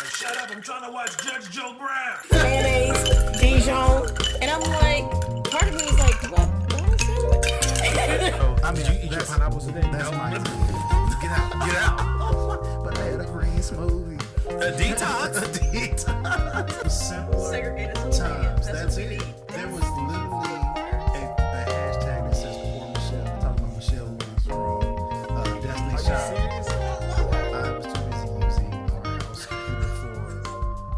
Shut up, I'm trying to watch Judge Joe Brown. Mayonnaise, Dijon. And I'm like, part of me is like, what? I mean, you eat your pineapples today? That's my Get out. But I had a green smoothie. A detox. Simpler Segregated times. That's what we it. need. There was literally a hashtag that says before Michelle. I'm talking about Michelle Williams from Destiny Child. I was too busy using our house computer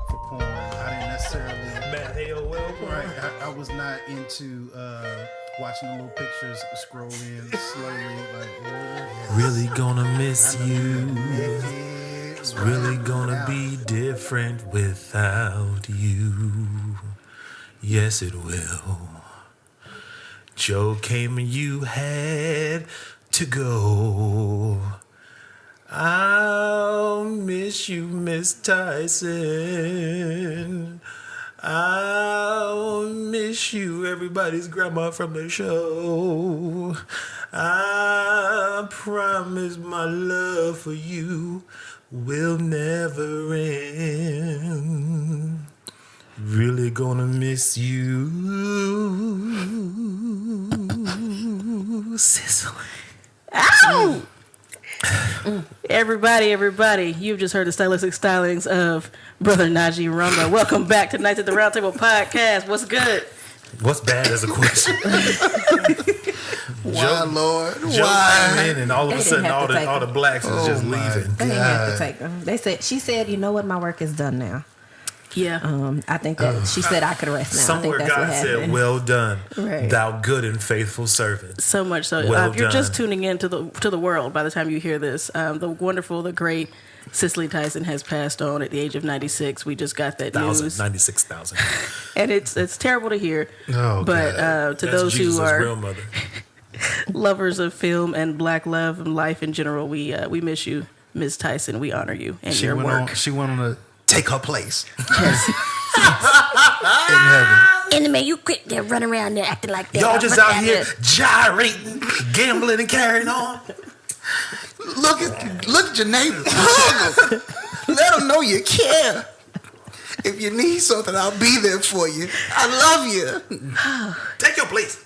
for porn. I didn't necessarily. Bad AOL. Right. I was not into watching the little pictures scroll in slowly. Like, Really gonna miss you. It's really gonna be different without you. Yes, it will. Joe came and you had to go. I'll miss you, Miss Tyson. I'll miss you, everybody's grandma from the show. I promise my love for you will never end. Really gonna miss you, Cicely. Ow! Everybody, you've just heard the stylistic stylings of Brother Naji Rumba. Welcome back to Nights at the Roundtable podcast. What's good? What's bad as a question? why, Lord? Joe Why? came in and all of a They sudden didn't have all to take the blacks is just my leaving. They didn't have to God. take them. She said, you know what, my work is done now. Yeah. I think that she said I could rest now. Somewhere I think that's God what said, happened. "Well done, Right. thou good and faithful servant." So much so. Well If you're just done. tuning in to the world by the time you hear this, the wonderful, the great Cicely Tyson has passed on at the age of 96. We just got that news. 96,000. And it's terrible to hear. Oh, but God. to That's those Jesus' who are real mother. lovers of film and black love and life in general, we miss you, Ms. Tyson. We honor you and She your went work. on. She went on to take her place in heaven. Enemy, you quit there, run around there acting like that. Y'all just out here gyrating, gambling, and carrying on. Look at your neighbors. Hug them. Let them know you care. If you need something, I'll be there for you. I love you. Take your place.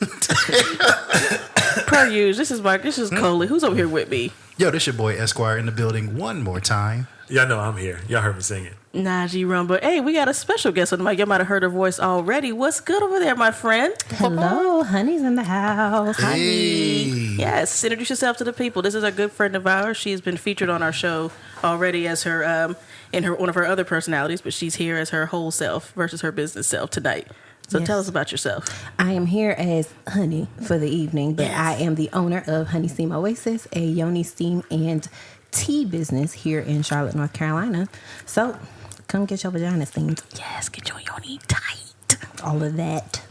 Per use, this is Coley. Who's over here with me? Yo, this your boy Esquire in the building one more time. Y'all know I'm here. Y'all heard me singing. Naji Rumba. Hey, we got a special guest on the mic. You might have heard her voice already. What's good over there, my friend? Hello, honey's in the house. Hey. Yes, introduce yourself to the people. This is a good friend of ours. She's been featured on our show already as her one of her other personalities, but she's here as her whole self versus her business self tonight. So Yes. tell us about yourself. I am here as Honey for the evening, but Yes. I am the owner of Honey Steam Oasis, a yoni steam and tea business here in Charlotte, North Carolina. So come get your vagina steamed. Yes, get your yoni tight. All of that.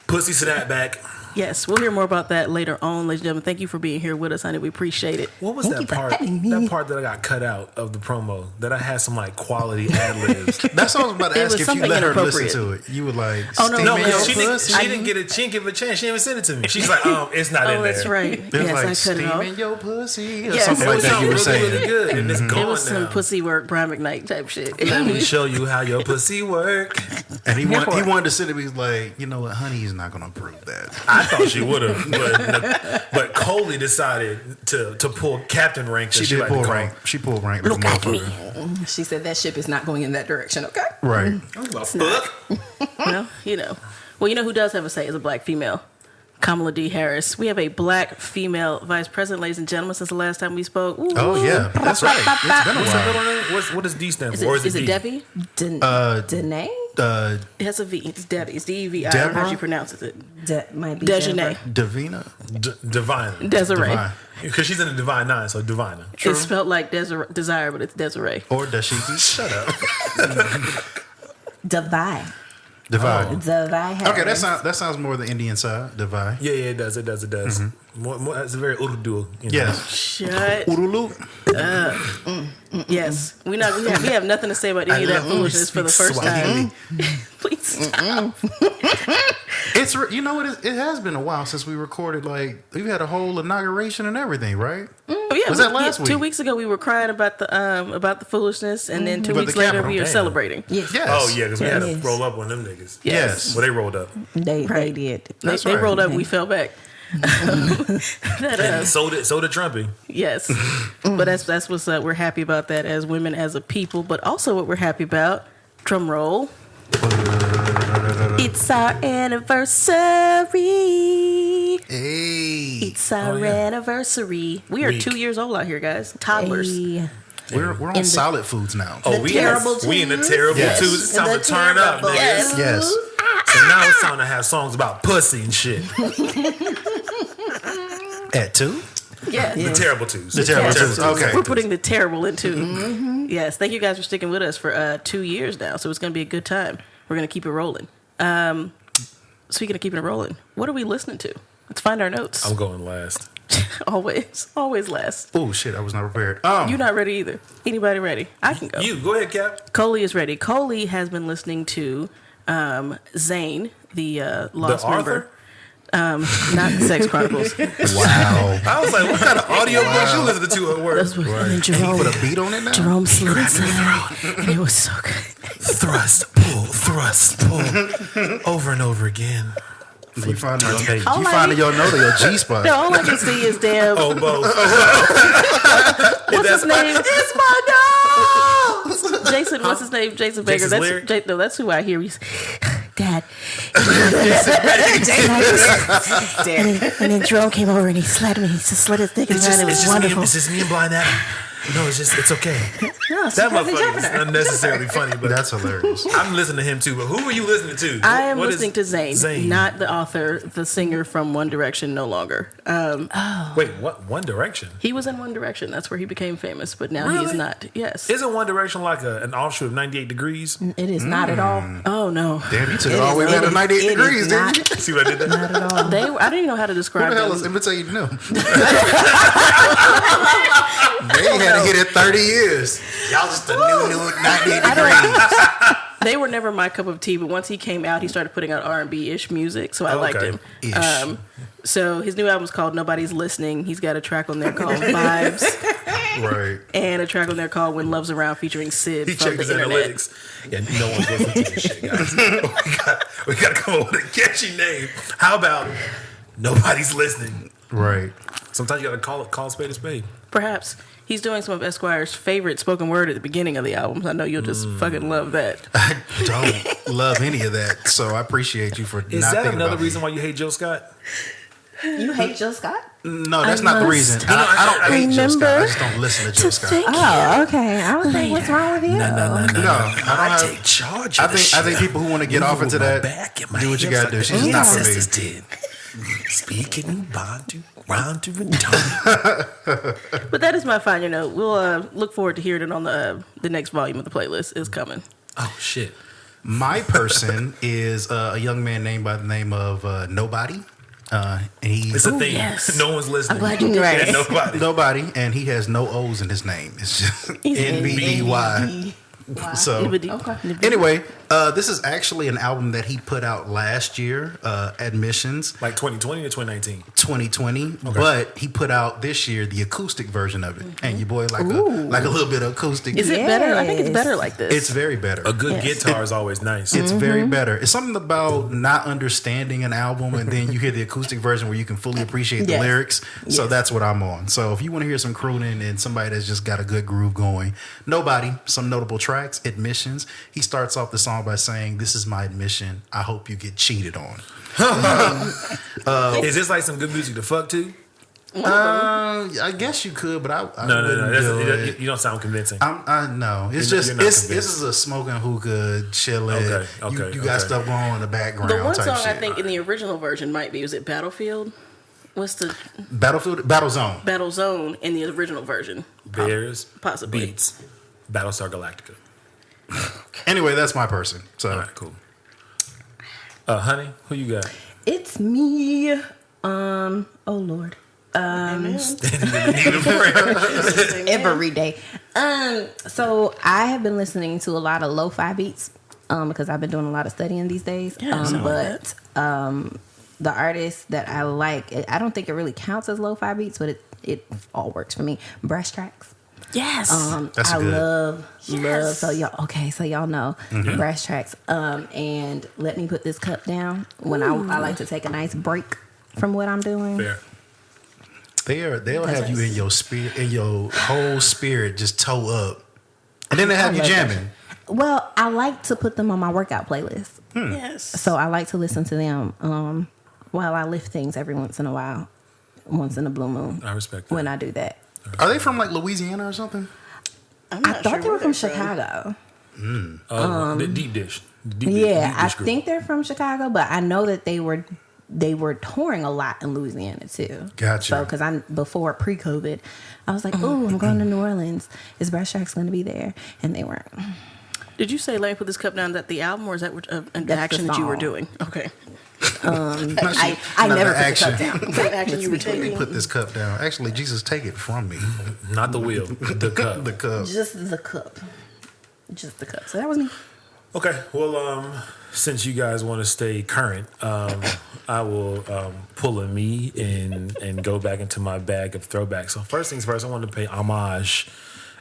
Pussy snapback. Yes, we'll hear more about that later on, ladies and gentlemen. Thank you for being here with us, honey. We appreciate it. What was Thank that you for part? having me. That part that I got cut out of the promo that I had some like quality ad libs. That's what I was about to It ask was if you something let her listen inappropriate. to it. You would like, Oh, no, No, steam because your she didn't. pussy? She didn't get a. She didn't give a chance. She didn't even send it to me. She's like, it's not in Oh, there. that's right. It was Yes, like I cut it off. steaming your pussy or Yes. something It like was that. You were really, saying. really good, and it's It gone was some now. pussy work, Brian McKnight type shit. Let me show you how your pussy work. And he Here for it. wanted to sit there. He's like, you know what, honey is not going to approve that. I thought she would have, but Coley decided to pull captain rank. She as did like pull to call rank. She pulled rank. Look like at a me. motherfucker. She said that ship is not going in that direction, okay? Right. it. Well, fuck. Well, you know. Well, you know who does have a say is a black female. Kamala D. Harris. We have a black female vice president, ladies and gentlemen, since the last time we spoke. Ooh. Oh, yeah. That's right. It's been a What's her while. middle name? What does D stand Is for? Or it, is it D? Debbie? Danae? It has a V. It's Debbie. It's D-E-V. I don't know how Deborah? she pronounces it. Might be Dejanay. Davina? Divine. Desiree. Divine. Because she's in the Divine Nine, so Divina. True. It's spelled like Desire, but it's Desiree. Or Dashiki? Shut up. Devi. Divide. Devi Harris. Okay, that sounds more the Indian side. Divide. Yeah, it does. It does. More, it's a very Urdu. You know? Yes. Shut. Urulu. Yes. We have nothing to say about any of that foolishness for the first time. Please stop. You know what? It has been a while since we recorded. Like we've had a whole inauguration and everything, right? Oh yeah, Was that last week? 2 weeks ago we were crying about the foolishness, and then 2 But weeks the later Capitol, we are damn. celebrating. Yes. Yes. Oh yeah, because we had to Yes. roll up on them niggas. Yes. Well, they rolled up. They Right. did. That's They right. rolled up, we fell back. And so did Trumpy. Yes, but that's what's up. We're happy about that as women, as a people, but also what we're happy about. Drum roll. It's our anniversary. Hey, It's our anniversary. We are Week. 2 years old out here, guys. Toddlers. Hey. we're on In the- solid foods now. Oh, The we terrible in the twos. terrible Yes. twos. It's time The to turn up, terrible niggas. Yes. Yes. So now it's time to have songs about pussy and shit. At 2? Yes. The terrible twos. The terrible twos. Okay. We're putting the terrible into. Yes. Thank you guys for sticking with us for 2 years now. So it's going to be a good time. We're going to keep it rolling. Speaking of keeping it rolling, what are we listening to? Let's find our notes. I'm going last. Always last. Oh shit! I was not prepared. You're not ready either. Anybody ready? I can go. You go ahead, Cap. Coley is ready. Coley has been listening to Zane, the lost The member. author? Not the Sex Chronicles. Wow. I was like, what kind of audio books you listening to at work? That's what, and then And he Jerome, put a beat on it now. Jerome slit his throat, and it was so good. Thrust, pull, over and over again. You find your, Okay. you All I find need- your note or your G spot. No, all I can see is damn. Oh, both. What's his name? It's my dog. Jason. What's his name? Jason Baker. Jason's lyric? No, that's who I hear. He's Dad. And then Jerome came over and he slapped me. He just slit his dick around. It was wonderful. It's just me and Blind Adam. No, it's okay. No, That motherfucker is unnecessarily funny, but That's hilarious. I'm listening to him too. But who are you listening to? I am What is- listening to Zayn, not the author, the singer from One Direction. No longer. Wait, what? One Direction? He was in One Direction. That's where he became famous. But now Really? he's not. Yes. Isn't One Direction like an offshoot of 98 Degrees? It is not at all. Oh no. Damn, you took it all the way back to 98 degrees, didn't you? See what I did there? Not at all. I didn't even know how to Who describe the hell them. is imitating them? They had to hit it 30 years. Y'all just a new 98 degrees. They were never my cup of tea, but once he came out, he started putting out R&B ish music, so I liked okay. him. Ish. So his new album's called Nobody's Listening. He's got a track on there called Vibes, Right. and a track on there called When Love's Around featuring Sid He from checked the his internet. analytics. Yeah, no one's listening to this shit, guys. we got to come up with a catchy name. How about Nobody's Listening? Right. Sometimes you got to call a spade a spade. Perhaps he's doing some of Esquire's favorite spoken word at the beginning of the album. I know you'll just fucking love that. I don't love any of that, so I appreciate you for Is not that thinking another about reason why you hate Jill Scott? You hate Jill Scott? me. No, that's I not the must reason. I don't hate Jill Scott. I just don't listen to Jill Scott. Oh, okay. I was like, what's wrong with you? No, I don't have. take charge. I think people who want to get off into that do what you gotta do. She's just not for me. did. Speaking Bantu, Bantu, and tongue. But that is my final note. We'll look forward to hearing it on the next volume of the playlist is coming. Oh shit! My person is a young man named by the name of Nobody. And It's he's a thing. yes. No one's listening. I'm glad you did Right. that. Nobody. Nobody, and he has no O's in his name. It's just He's NBDY. So Okay. anyway, this is actually an album that he put out last year, Admissions Like 2020 or 2019. 2020, but he put out this year the acoustic version of it. And your boy like a little bit of acoustic. Is it better? I think it's Yes. better like this. It's very better. A good Yes. guitar is always nice. It's very better. It's something about not understanding an album and then you hear the acoustic version where you can fully appreciate the Yes. lyrics. So Yes. that's what I'm on. So if you want to hear some crooning and somebody that's just got a good groove going, Nobody, some notable tracks, Admissions. He starts off the song by saying, "This is my admission. I hope you get cheated on." Is this like some good music to fuck to? I guess you could, but I No. wouldn't do it. You don't sound convincing. I know. It's You're just not this convinced. is a smoking hookah, chilling. Okay, you got stuff going on in the background. the one type song shit. I think in the original version might be, was it Battlefield? What's the Battle Zone. Battle Zone in the original version? Bears, Possibly. Beats, Battlestar Galactica. Anyway, that's my person. So All right, cool. Honey, who you got? It's me. Oh Lord. Every day. So I have been listening to a lot of lo-fi beats because I've been doing a lot of studying these days. Yeah, sound like The artist that I like, I don't think it really counts as lo-fi beats, but it all works for me. Brush tracks. Yes. That's I good. love. So y'all know brush tracks. And let me put this cup down when I like to take a nice break from what I'm doing. Fair. They'll have you in your spirit, in your whole spirit, just toe up, and then they have you love that. jamming. Well, I like to put them on my workout playlist. Yes. So I like to listen to them while I lift things every once in a while, once in a blue moon. I respect that. When I do that. Are they from like Louisiana or something? I'm I not thought sure they were where from they're Chicago. The deep dish. Yeah, I group. think they're from Chicago, but I know that they were touring a lot in Louisiana too. Gotcha. So because before pre-COVID, I was like, "Ooh, I'm going to New Orleans. Is Brush Tracks going to be there?" And they weren't. Did you say "Let Me Put This Cup Down"? That the album, or is that an the action that you were song. doing? Okay. I not never the put action. the cup down. What action you were Let me taking? put this cup down. Actually, Jesus, take it from me. Not the wheel, the cup. The cup. Just the cup. Just the cup. So that was me. Okay, well, since you guys want to stay current, I will pull a me and go back into my bag of throwbacks. So first things first, I want to pay homage,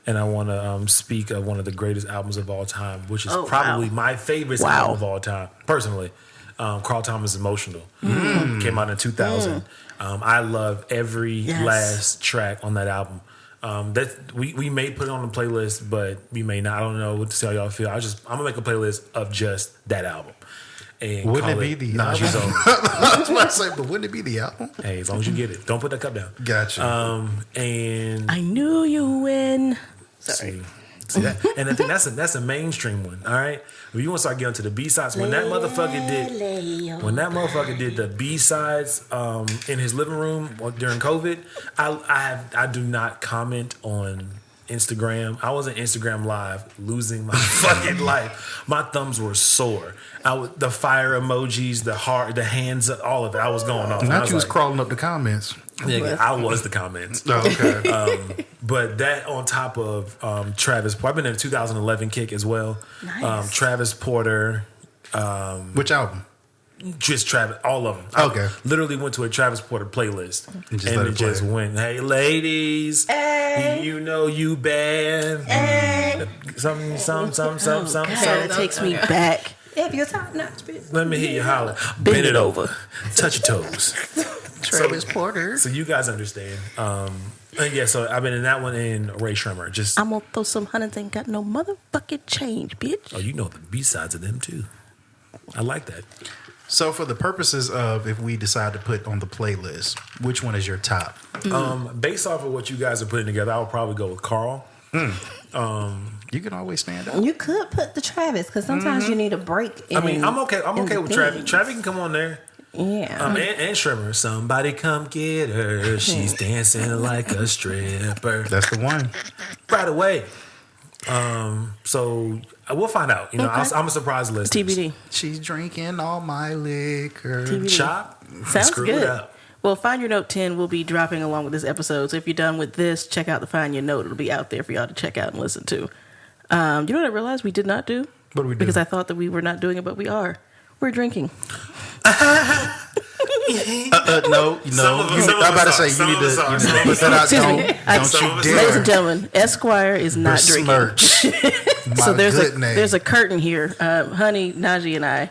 and I want to speak of one of the greatest albums of all time, which is probably my favorite album of all time, personally. Carl Thomas' Emotional. Came out in 2000. I love every last track on that album. That we may put it on the playlist, but we may not. I don't know what to see how y'all feel. I'm gonna make a playlist of just that album. And Wouldn't call it be the Naji's album? Own. I was about to say, but wouldn't it be the album? Hey, as long as you get it, don't put that cup down. Gotcha. And I knew you win. Sorry. see that, and I think that's a mainstream one. All right, if you want to start getting to the B sides, when that motherfucker did the B sides in his living room during COVID, I do not comment on Instagram. I was on Instagram Live, losing my fucking life. My thumbs were sore. The fire emojis, the heart, the hands, all of it. I was going off. Not you was like, crawling up the comments. nigga, I was the comments. Oh, okay. But that on top of Travis Porter. I've been in a 2011 kick as well. Nice. Travis Porter. Which album? Just Travis, all of them. Okay. I literally went to a Travis Porter playlist And just let it it just play. went, hey ladies, you know you bad. Something. It takes me back. If you're top notch, bitch. Let me hear you holler. Bend it over. Touch your toes. Travis Porter. So you guys understand. And yeah, so I've been in that one and Ray Shremmer. Just I'm gonna throw some hundreds, ain't got no motherfucking change, bitch. oh, you know the B sides of them too. I like that. So, for the purposes of if we decide to put on the playlist, which one is your top? Based off of what you guys are putting together, I would probably go with Carl. You can always stand up. You could put the Travis because sometimes you need a break. I mean, I'm okay. I'm in okay the with Travis. things. Travis can come on there. Yeah. And Shrimmer. Somebody come get her. She's dancing like a stripper. That's the one. Right away. So we'll find out. You know, Okay. I'm a surprise list. TBD. She's drinking all my liquor. TBD. Chop. Sounds Screw good. It up. Well, Find Your Note 10 will be dropping along with this episode. So if you're done with this, check out the Find Your Note. It'll be out there for y'all to check out and listen to. You know what I realized we did not do? What do we do? Because I thought that we were not doing it, but we are. We're drinking. No. Some of us I'm about to say are. Some you of need us are. to Some of put us that out. Excuse me. Don't Some you of us dare. Ladies and gentlemen, Esquire is not drinking. besmirch my So good name. there's a curtain here. Honey, Naji, and I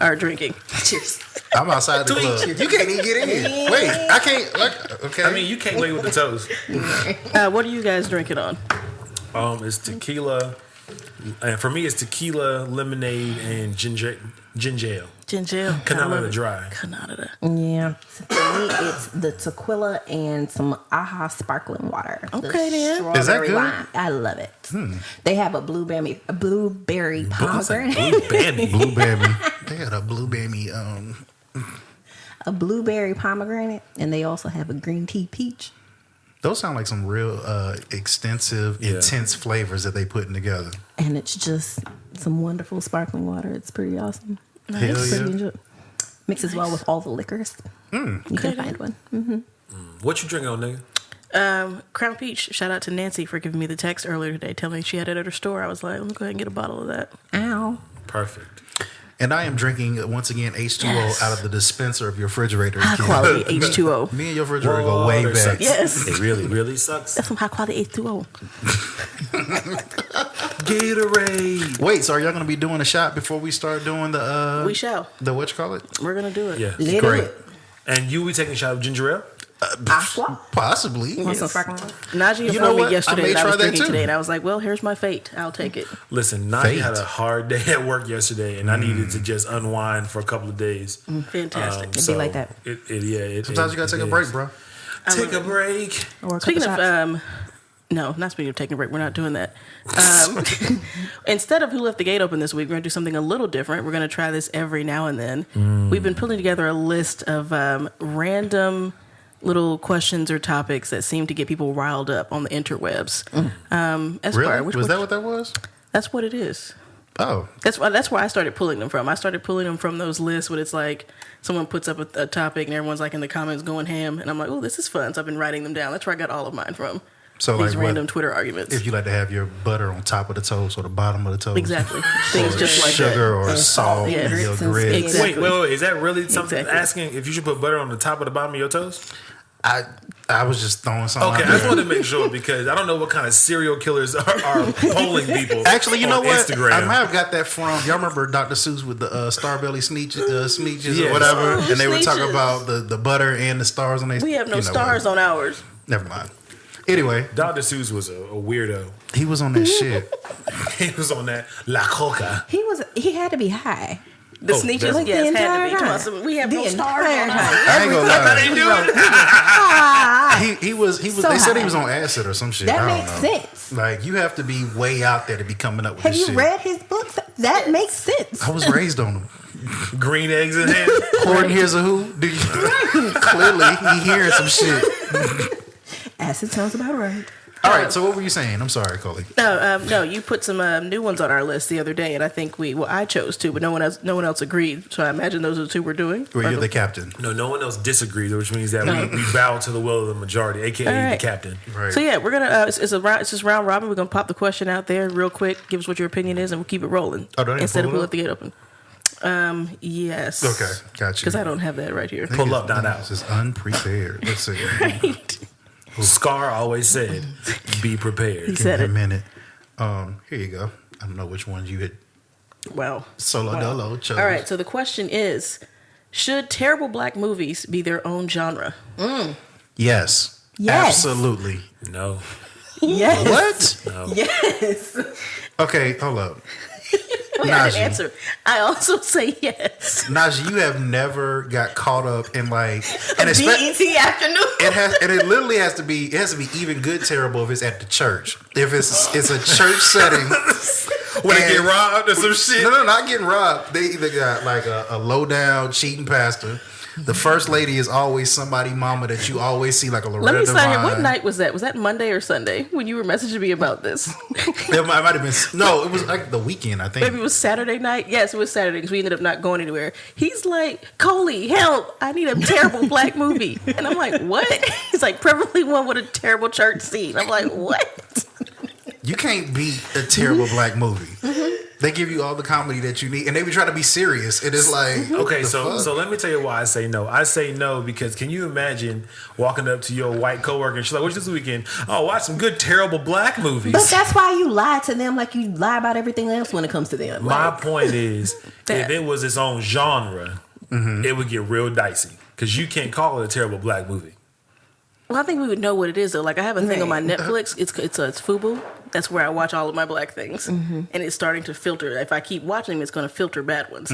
are drinking. Cheers. I'm outside the club. You can't even get in. Wait, I can't. Like, okay. I mean, you can't wait with the toes. What are you guys drinking on? It's tequila. And for me, it's tequila, lemonade, and ginger ale. Ginger ale. Canada Dry. Canada. Yeah. For me, it's the tequila and some Aha sparkling water. The Okay, then. Is that strawberry good? lime. I love it. They have a blueberry pomegranate. Blue Bambi. Blueberry. They got a blueberry. A blueberry pomegranate, and they also have a green tea peach. Those sound like some real extensive, Yeah. intense flavors that they putting together. And it's just some wonderful sparkling water. It's pretty awesome. Hell It's pretty yeah. enjoy- Mixes well with all the liquors. You can find one. What you drinking on, nigga? Crown Peach. Shout out to Nancy for giving me the text earlier today telling me she had it at her store. I was like, let me go ahead and get a bottle of that. Ow. Perfect. And I am drinking, once again, H2O out of the dispenser of your refrigerator. High quality H2O. Me and your refrigerator go way back. Sucks. Yes. It really, really sucks. That's some high quality H2O. Gatorade. Wait, so are y'all going to be doing a shot before we start doing the... We shall. The what you call it? We're going to do it. Yeah. Let Great. it. And you be taking a shot of ginger ale? Aqua. Possibly. Want some sparkling water? Najee You know informed what? me yesterday I may that I was try that drinking too. today, and I was like, well, here's my fate. I'll take it. Listen, Naji Fate. had a hard day at work yesterday, and I needed to just unwind for a couple of days. Fantastic. It'd be like that. Sometimes you got to take a break, bro. Take a break. Or a Speaking couple of, shots. no, not speaking of taking a break. We're not doing that. Instead of Who Left the Gate Open this week, we're going to do something a little different. We're going to try this every now and then. We've been putting together a list of random little questions or topics that seem to get people riled up on the interwebs. Esquire, Really? which Was that what that was? That's what it is. Oh. That's where I started pulling them from. I started pulling them from those lists when it's like someone puts up a topic and everyone's like in the comments going ham, and I'm like, oh, this is fun. So I've been writing them down. That's where I got all of mine from. So These like random what, Twitter arguments. if you like to have your butter on top of the toast or the bottom of the toast? Exactly. Things Or just like sugar that. or salt Yeah. in your Grits and grits. Exactly. Wait. Is that really something? Exactly. Asking if you should put butter on the top or the bottom of your toast? I was just throwing something Okay, out I just there. wanted to make sure because I don't know what kind of serial killers are polling people. Actually, you know on what? Instagram. I might have got that from. Y'all remember Dr. Seuss with the Starbelly Sneeches Yes. or whatever, Oh, and they were talking Sneeches. about the butter and the stars on their. We have no you know, stars whatever. on ours. Never mind. Anyway, Dr. Seuss was a weirdo. he was on that shit. He was on that La Coca. He had to be high. The Oh, Sneeches, that's- yes, the had to be. entire Come on, time. so we have The no stars entire on time. ours. I ain't gonna lie. Ah, He was. So They said he high. was on acid or some shit. that I makes don't know. sense. Like you have to be way out there to be coming up with Have this you shit. read his books? That makes sense. I was raised on them. Green eggs in hand. Gordon hears a who? Do you clearly he hearing some shit? Acid sounds about right. All right, so what were you saying? I'm sorry, Coley. No, you put some new ones on our list the other day, and I think I chose to, but no one else agreed. So I imagine those are the two we're doing. Were you the captain? No one else disagreed, which means that we bow to the will of the majority, aka All the right. captain. Right. So yeah, we're gonna it's just round robin. We're gonna pop the question out there real quick. Give us what your opinion is, and we'll keep it rolling. Oh, do I need to Instead pull of it Who up? Left the Gate Open. Yes. Okay, got you. Because I don't have that right here. Pull up, not out. This is unprepared. Let's see. Scar always said, "Be prepared." He said Give it. me a minute. Here you go. I don't know which ones you had. Wow. Solo Dolo chose. All right. So the question is, should terrible black movies be their own genre? Yes. Yes. Absolutely. No, Yes. What? no. Yes. Okay, hold up. Wait, I didn't Naji. answer. I also say yes. Naji, you have never got caught up in like, and BET afternoon. it literally has to be even good terrible if it's at the church. If it's a church setting. When they And- get robbed or some shit. No, not getting robbed. They either got like a low down cheating pastor. The first lady is always somebody mama that you always see, like a Loretta Let me say, Devine. what night was that? Was that Monday or Sunday when you were messaging me about this? It might have been. No, it was like the weekend, I think. Maybe it was Saturday night. Yes, it was Saturday because we ended up not going anywhere. He's like, Coley, help! I need a terrible black movie, and I'm like, what? He's like, preferably one with a terrible church scene. I'm like, what? You can't beat a terrible black movie. They give you all the comedy that you need, and they be trying to be serious. It is like Okay, the so fuck? let me tell you why I say no. I say no because can you imagine walking up to your white coworker and she's like, "What's this weekend? Oh, watch some good terrible black movies." But that's why you lie to them like you lie about everything else when it comes to them. My Like, point is, if it was its own genre, it would get real dicey because you can't call it a terrible black movie. Well, I think we would know what it is though. Like I have a thing on my Netflix. It's Fubu. That's where I watch all of my black things, and it's starting to filter. If I keep watching them, it's going to filter bad ones.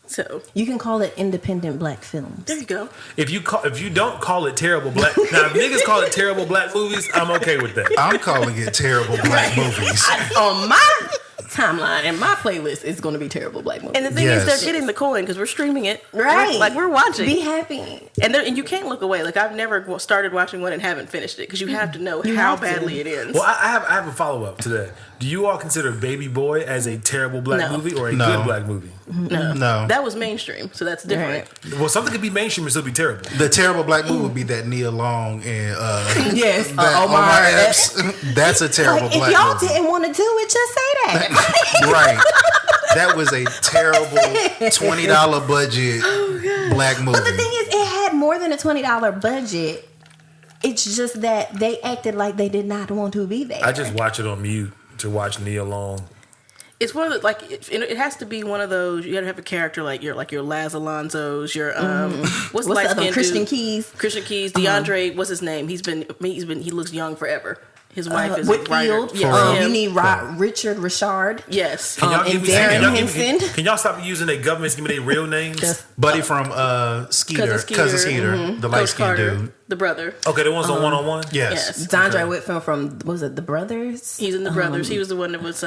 So you can call it independent black films. there you go. If you don't call it terrible black, now if niggas call it terrible black movies, I'm okay with that. I'm calling it terrible black movies. On my timeline and my playlist, it's going to be terrible black movies. And the thing Yes. is, they're getting the coin because we're streaming it. Right. Like we're watching. Be happy. And you can't look away. Like I've never started watching one and haven't finished it because you have to know You how have to. badly it ends. Well, I have a follow up to that. Do you all consider Baby Boy as a terrible black No. movie or a No. good black movie? No. That was mainstream, so that's different. Well, something could be mainstream and still be terrible. The terrible black movie would be that Nia Long and Yes, that Omar Epps. That's a terrible Like, if black y'all movie. didn't want to do it, just say that. Right. That was a terrible $20 budget black movie. But the thing is, it had more than a $20 budget. It's just that they acted like they did not want to be there. I just watch it on mute to watch Nia Long. It's one of the it has to be one of those. You got to have a character like your Laz Alonso's, your what's the other Christian Keys, DeAndre. What's his name? He looks young forever. His wife is Whitfield. Yeah, you need Richard Richard. Yes, Can y'all and Darren Henson. Can y'all stop using their governments? Give me their real names. Buddy from Cousin Skeeter, the light skinned dude, the brother. Okay, the ones on One-on-One. Yes. Dondre Whitfield from The Brothers? He's in The Brothers. He was the one that was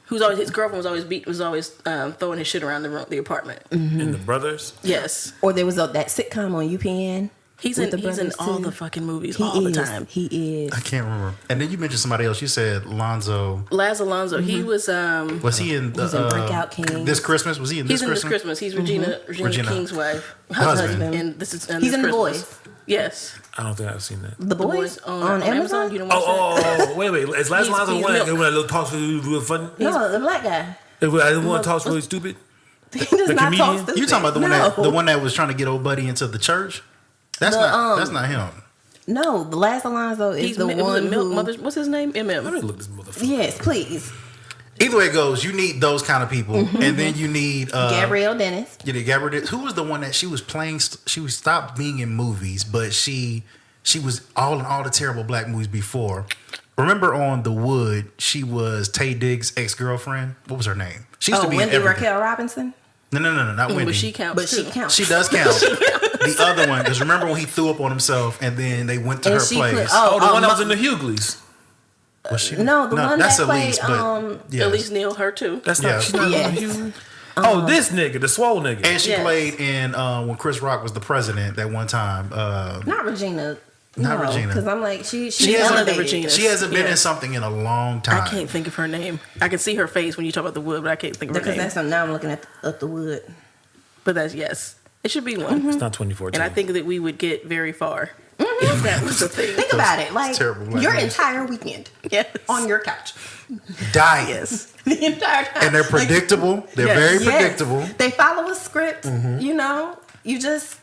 who's always his girlfriend was always throwing his shit around the apartment. In The Brothers. Yes. Or there was that sitcom on UPN. He's in all the fucking movies all the time. He is. I can't remember. And then you mentioned somebody else. You said Laz Alonso. He was. Was he in Breakout King? This Christmas? Was he in this Christmas? He's in This Christmas. He's Regina King's wife. Husband. And he's in The Boys. Yes. I don't think I've seen that. The Boys on Amazon. You don't watch that? Wait. Is Laz Alonso one that little talks really funny? No, the black guy. The one talks really stupid. He does not talk stupid. You talking about the one that was trying to get old buddy into the church? That's not him. No, the Laz Alonso is the one who. What's his name? Let me MM. look this motherfucker. Yes, please. Either way it goes, you need those kind of people, and then you need Gabrielle Dennis. You need Gabrielle. Who was the one that she was playing? She was stopped being in movies, but she was all in all the terrible black movies before. Remember on The Wood, she was Tay Diggs' ex-girlfriend. What was her name? She used to be Wendy in everything. Raquel Robinson. No, not Wendy. But she counts. She counts. She does count. The other one, because remember when he threw up on himself and then they went to her place. The one that was in the Hughleys. Was she? No, the one that's that Elise, played. But yes. Elise Neal, her too. That's not. Yeah. She's not Yes. in the Hughleys. Oh, this nigga, the swole nigga. And she Yes. played in when Chris Rock was the president that one time. Not Regina. Not Regina. Because I'm like she hasn't elevated. been Regina. She hasn't been Yeah. in something in a long time. I can't think of her name. I can see her face when you talk about The Wood, but I can't think of her Because name. now I'm looking at Up the Wood. But that's yes. It should be one. It's not 2014. And I think that we would get very far if that was a thing. Think about it, like terrible black your movies. entire weekend Yes. on your couch, Dying. Yes. the entire time, And they're predictable. They're Yes. very Yes. predictable. They follow a script. You know, you just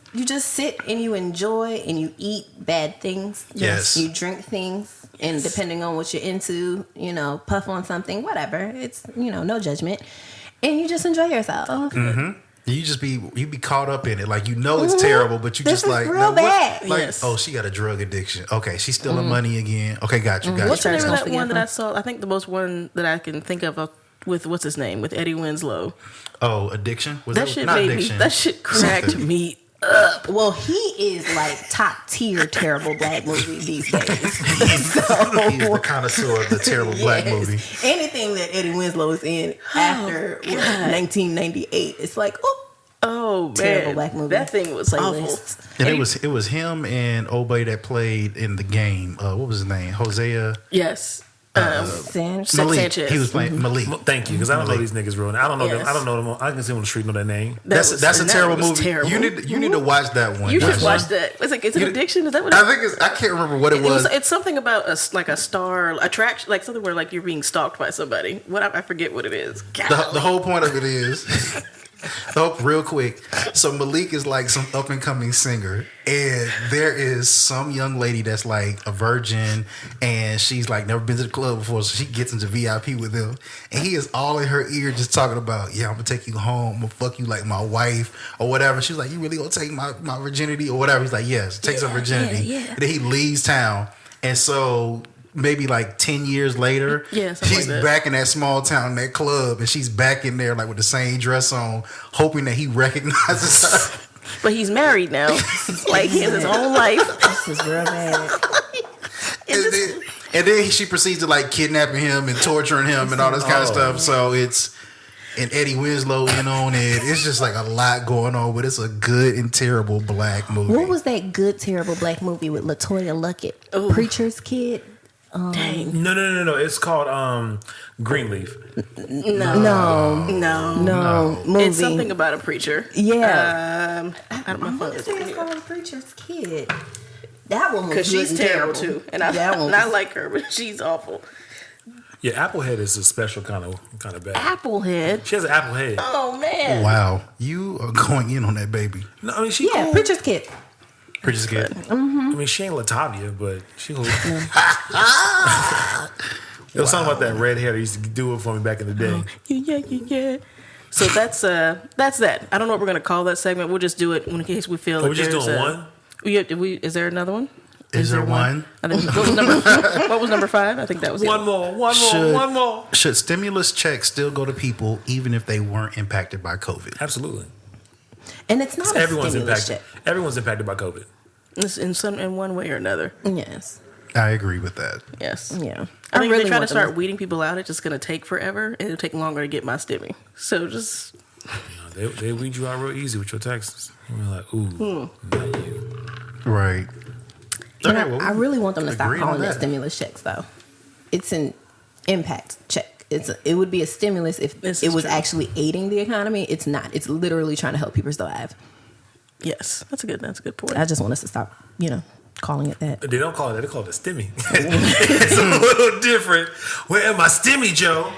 sit and you enjoy and you eat bad things. Yes. You drink things, and depending on what you're into, puff on something, whatever. It's no judgment, and you just enjoy yourself. You be caught up in it. Like it's terrible, but you This just is like real what? bad. Like, Yes. oh, she got a drug addiction. Okay, she's stealing money again. Okay, got you. What's the name of Church that gonna one forgive that I her. saw? I think the most one that I can think of with what's his name? With Eddie Winslow. Oh, addiction? Was That shit not made addiction? me. That shit cracked Something. me. Well, he is like top tier terrible black movie these days. He's the connoisseur of the terrible black Yes. movie. Anything that Eddie Winslow is in after 1998, it's like, Oh man, Terrible black movie. That thing was awful. playlist. And it was him and old buddy that played in the game. What was his name? Hosea Yes. Sanchez. Malik. Sanchez. He was playing Malik. Thank you, because I don't know these niggas real. I don't know them. Yes. I don't know them. I can see them on the street know their name. That's a terrible was movie. terrible. You need to watch that one. You should That's- watch that. Is it addiction? Is that what? I think I can't remember what it was. It's something about a star attraction, like something where like you're being stalked by somebody. I forget what it is. The whole point of it is, real quick. So Malik is like some up and coming singer, and there is some young lady that's like a virgin, and she's like never been to the club before, so she gets into VIP with him, and he is all in her ear just talking about, yeah, I'm gonna take you home, I'm gonna fuck you like my wife or whatever. She's like, you really gonna take my virginity or whatever? He's like, yes, takes her virginity. yeah. And then he leaves town, and so maybe like 10 years later, Yeah, something she's like that. back in that small town, that club, and she's back in there like with the same dress on, hoping that he recognizes her. But he's married now. Like he has his own life. This is real bad. And then she proceeds to like kidnapping him and torturing him and all this kind of stuff. So it's, and Eddie Winslow in on it. It's just like a lot going on, but it's a good and terrible black movie. What was that good terrible black movie with LaToya Luckett? Preacher's Kid. Dang. No. It's called Greenleaf. No. Movie. It's something about a preacher. Yeah. I don't know. What is it called? Preacher's Kid. That one was Because good she's and terrible too, and I That one was- like her, but she's awful. Yeah, apple head is a special kind of bad. Apple head. She has an apple head. Oh man. Wow, you are going in on that baby. No, I mean she cool. Preacher's kid. Pretty good. I mean she ain't Latavia, but she cool. There was something about that red hair that used to do it for me back in the day. Yeah. So that's that. I don't know what we're gonna call that segment. We'll just do it in case we feel. Are we just doing one? Is there another one? Is there one? I think what was number 5? I think that was it. One more. Should stimulus checks still go to people even if they weren't impacted by COVID? Absolutely. And it's not Everyone's stimulus impacted. check. Everyone's impacted by COVID. In one way or another. Yes. I agree with that. Yes. Yeah. I think if they try to want start them weeding people out, it's just going to take forever, and it'll take longer to get my stimmy. So just... They weed you out real easy with your taxes. You're like, ooh, not you. Right. And Okay, well, I really want them to stop agree on calling it that. stimulus checks, though. It's an impact check. It would be a stimulus if This it is was true. actually aiding the economy. It's not. It's literally trying to help people survive. Yes. That's a good point. I just want us to stop, calling it that. They don't call it that. They call it a stimmy. It's a little different. Where am I stimmy, Joe?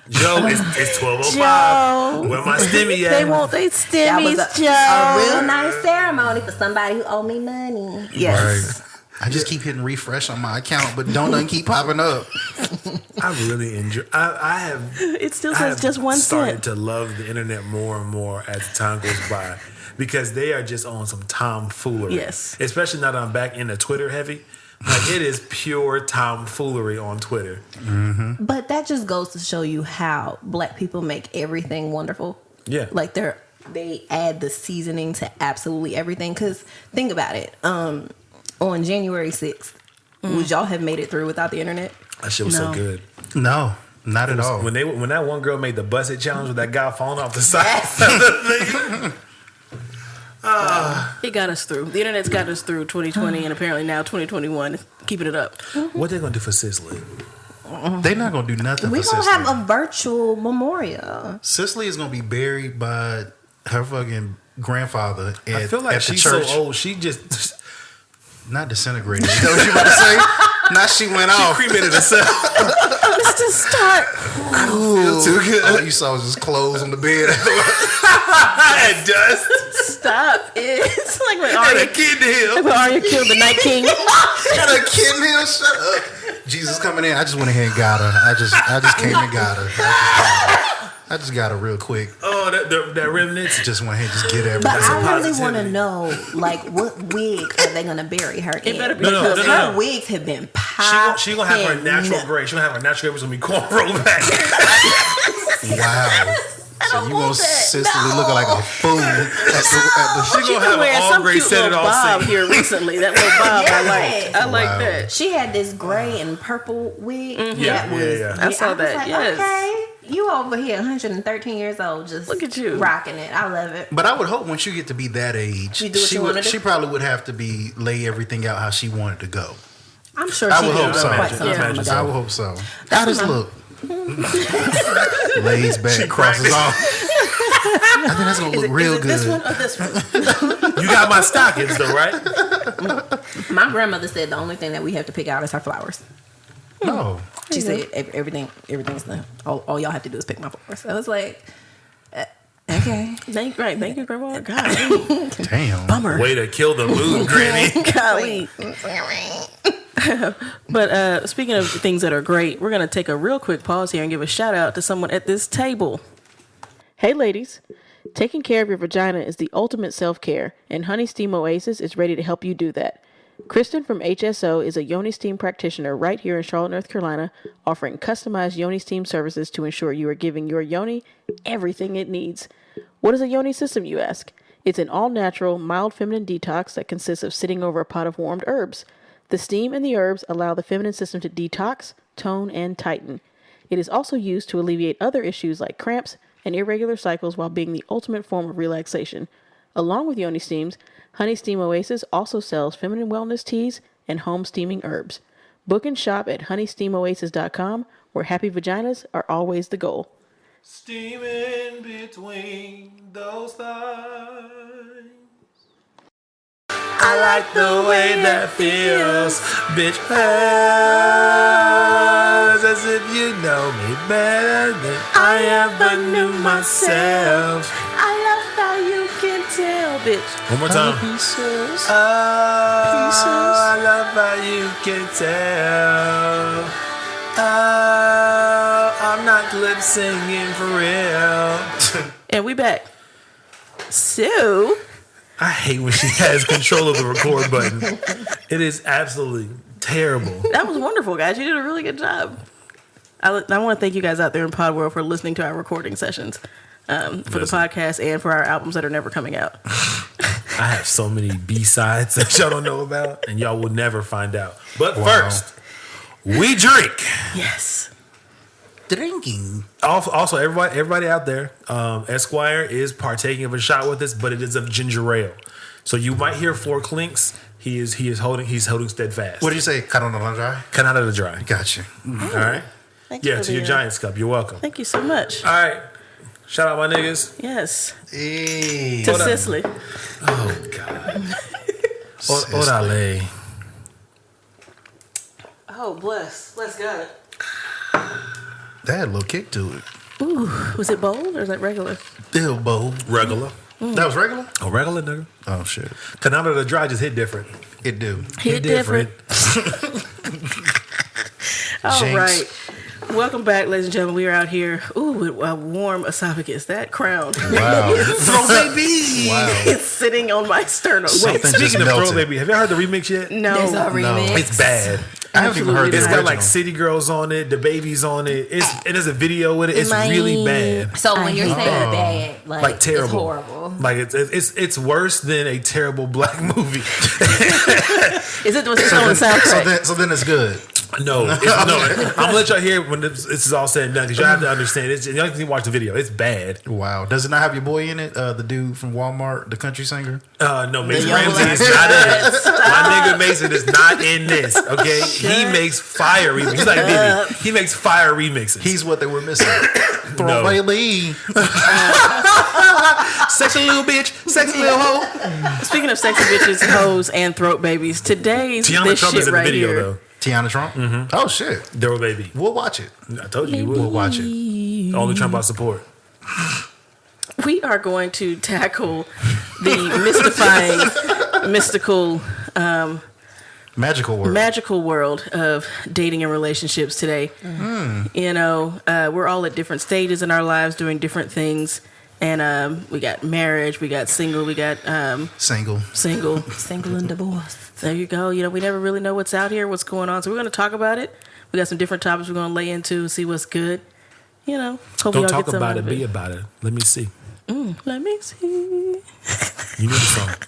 Joe, it's 12:05. Joe. Where my stimmy at? They want they That was stimmies, a Joe. real nice ceremony for somebody who owe me money. Yes. Right. I just keep hitting refresh on my account, but don't keep popping up. I really enjoy. I have. It still I says have just 1 started cent. to love the internet more and more as time goes by because they are just on some tomfoolery. Yes. Especially now that I'm back into Twitter heavy. Like it is pure tomfoolery on Twitter. But that just goes to show you how black people make everything wonderful. Yeah. Like they add the seasoning to absolutely everything. Because think about it. On January 6th, would y'all have made it through without the internet? That shit was so No. good. No, not at all. When that one girl made the bust it challenge with that guy falling off the side of the thing. It got us through. The internet's got us through 2020 and apparently now 2021 is keeping it up. What they gonna do for Cicely? They're not gonna do nothing We're for going to Cicely. have a virtual memorial. Cicely is gonna be buried by her fucking grandfather at, I feel like at the she's church. so old. She just Not disintegrated. Is that what you about to say? Now she went off. cremated herself. Mr. Stark. Feel too good. All you saw was just clothes on the bed. And dust. Stop. It's like when And Arya, a kid to him. when Arya killed the Night King. Got a kid in here. Shut up. Jesus coming in. I just went ahead and got her. I just came and got her. I just got her real quick. Oh, that remnants. Just went ahead and just get But everything. That's a I really want to positivity. know, like, what wig are they going to bury her in? better be No, Because no. her wigs have been She gonna have her natural gray. She gonna have her natural gray. It's gonna be cornrow back. Wow. So you gonna Cicely looking like a fool at the She She gonna been have wearing an all some gray cute set it little all bob sing. here recently. That little bob I Yes. liked. I like Wow. that. She had this gray and purple wig. Yeah, that was, yeah. I saw was that, like, yes. okay, you over here, 113 years old, just Look at you. rocking it. I love it. But I would hope once you get to be that age, You do what you wanna do? she probably would have to be lay everything out how she wanted to go. I'm sure I she would did hope so. quite some Yeah. time Imagine ago. I would hope so. How does my- look? Lays back, crosses cracked. off. I think that's gonna look real Is it good. this one or this one? You got my stockings though, right? My grandmother said the only thing that we have to pick out is her flowers. No, She said everything's the all y'all have to do is pick my flowers. I was like, okay. Thank you, Grandma. God, damn. bummer. Way to kill the mood, Granny. Golly. But speaking of things that are great, we're going to take a real quick pause here and give a shout out to someone at this table. Hey, ladies. Taking care of your vagina is the ultimate self-care, and Honey Steam Oasis is ready to help you do that. Kristen from HSO is a Yoni Steam practitioner right here in Charlotte, North Carolina, offering customized Yoni Steam services to ensure you are giving your Yoni everything it needs. What is a Yoni system, you ask? It's an all-natural, mild feminine detox that consists of sitting over a pot of warmed herbs. The steam and the herbs allow the feminine system to detox, tone, and tighten. It is also used to alleviate other issues like cramps and irregular cycles while being the ultimate form of relaxation. Along with Yoni Steams, Honey Steam Oasis also sells feminine wellness teas and home steaming herbs. Book and shop at honeysteamoasis.com, where happy vaginas are always the goal. Steaming between those thighs. I like the way that feels, bitch. As as if you know me better than I ever knew myself. I love how you can tell, bitch. One more time. Pieces. Oh, I love how you can tell. Oh, I'm not lip singing for real. And we back. So, I hate when she has control of the record button. It is absolutely terrible. that was wonderful, guys. You did a really good job. I want to thank you guys out there in Pod World for listening to our recording sessions for the podcast and for our albums that are never coming out. I have so many B-sides that y'all don't know about, and y'all will never find out. But first, we drink. Yes. Drinking. Also, everybody out there, Esquire is partaking of a shot with us, but it is of ginger ale. So you might hear 4 clinks. He's holding steadfast. What did you say? Cut on the dry? Cut out of the dry. Gotcha. All right. Thank you Yeah, for to your the, Giants cup. You're welcome. Thank you so much. All right. Shout out my niggas. Yes. Hey. To Cicely. Oh God. Orale. Oh, bless. Bless God. That had a little kick to it. Ooh, was it bold or is that regular? Still bold. Regular. That was regular? A regular nigga. Oh, shit. Cut out of the dry just hit different. It do. Hit different. All Jinx. right. Welcome back, ladies and gentlemen. We are out here, with a warm esophagus. That crown Wow. Throw baby. Wow. is sitting on my sternum. Something Wait, just Speaking of melted. Throw Baby, have you heard the remix yet? no. There's a remix. It's bad. I haven't even heard Absolutely this. It's not. got like City Girls on it, the baby's on it. And there's a video with it. It's really bad. So when you're hate saying that. bad, Like terrible. it's horrible. Like it's worse than a terrible black movie. Is it was it on the soundtrack? So then it's good. No, I'm gonna let y'all hear when this is all said and done because y'all have to understand. Y'all can watch the video. It's bad. Wow. Does it not have your boy in it? The dude from Walmart, the country singer? No, Mason young Ramsey is not in it. My nigga Mason is not in this. Okay, he makes fire remixes. He's like Diddy. He makes fire remixes. He's what they were missing. Throw No. away Lee. Sexy little bitch, sexy little hoe. Speaking of sexy bitches, hoes, and throat babies, today's Tiana this Trump shit is in the right video here. though. Tiana Trump? Mm-hmm. Oh, shit. Throw Baby. We'll watch it. I told you We'll would. watch it. Only Trump I support. We are going to tackle the mystifying, mystical, Magical world. magical world of dating and relationships today. You know, we're all at different stages in our lives doing different things. And we got marriage, we got single, we got Single. single. Single and divorced. There you go. You know, we never really know what's out here, what's going on. So we're going to talk about it. We got some different topics we're going to lay into, see what's good. You know, hope Don't y'all talk get some about out it. of Be about it. Let me see. Let me see. You know the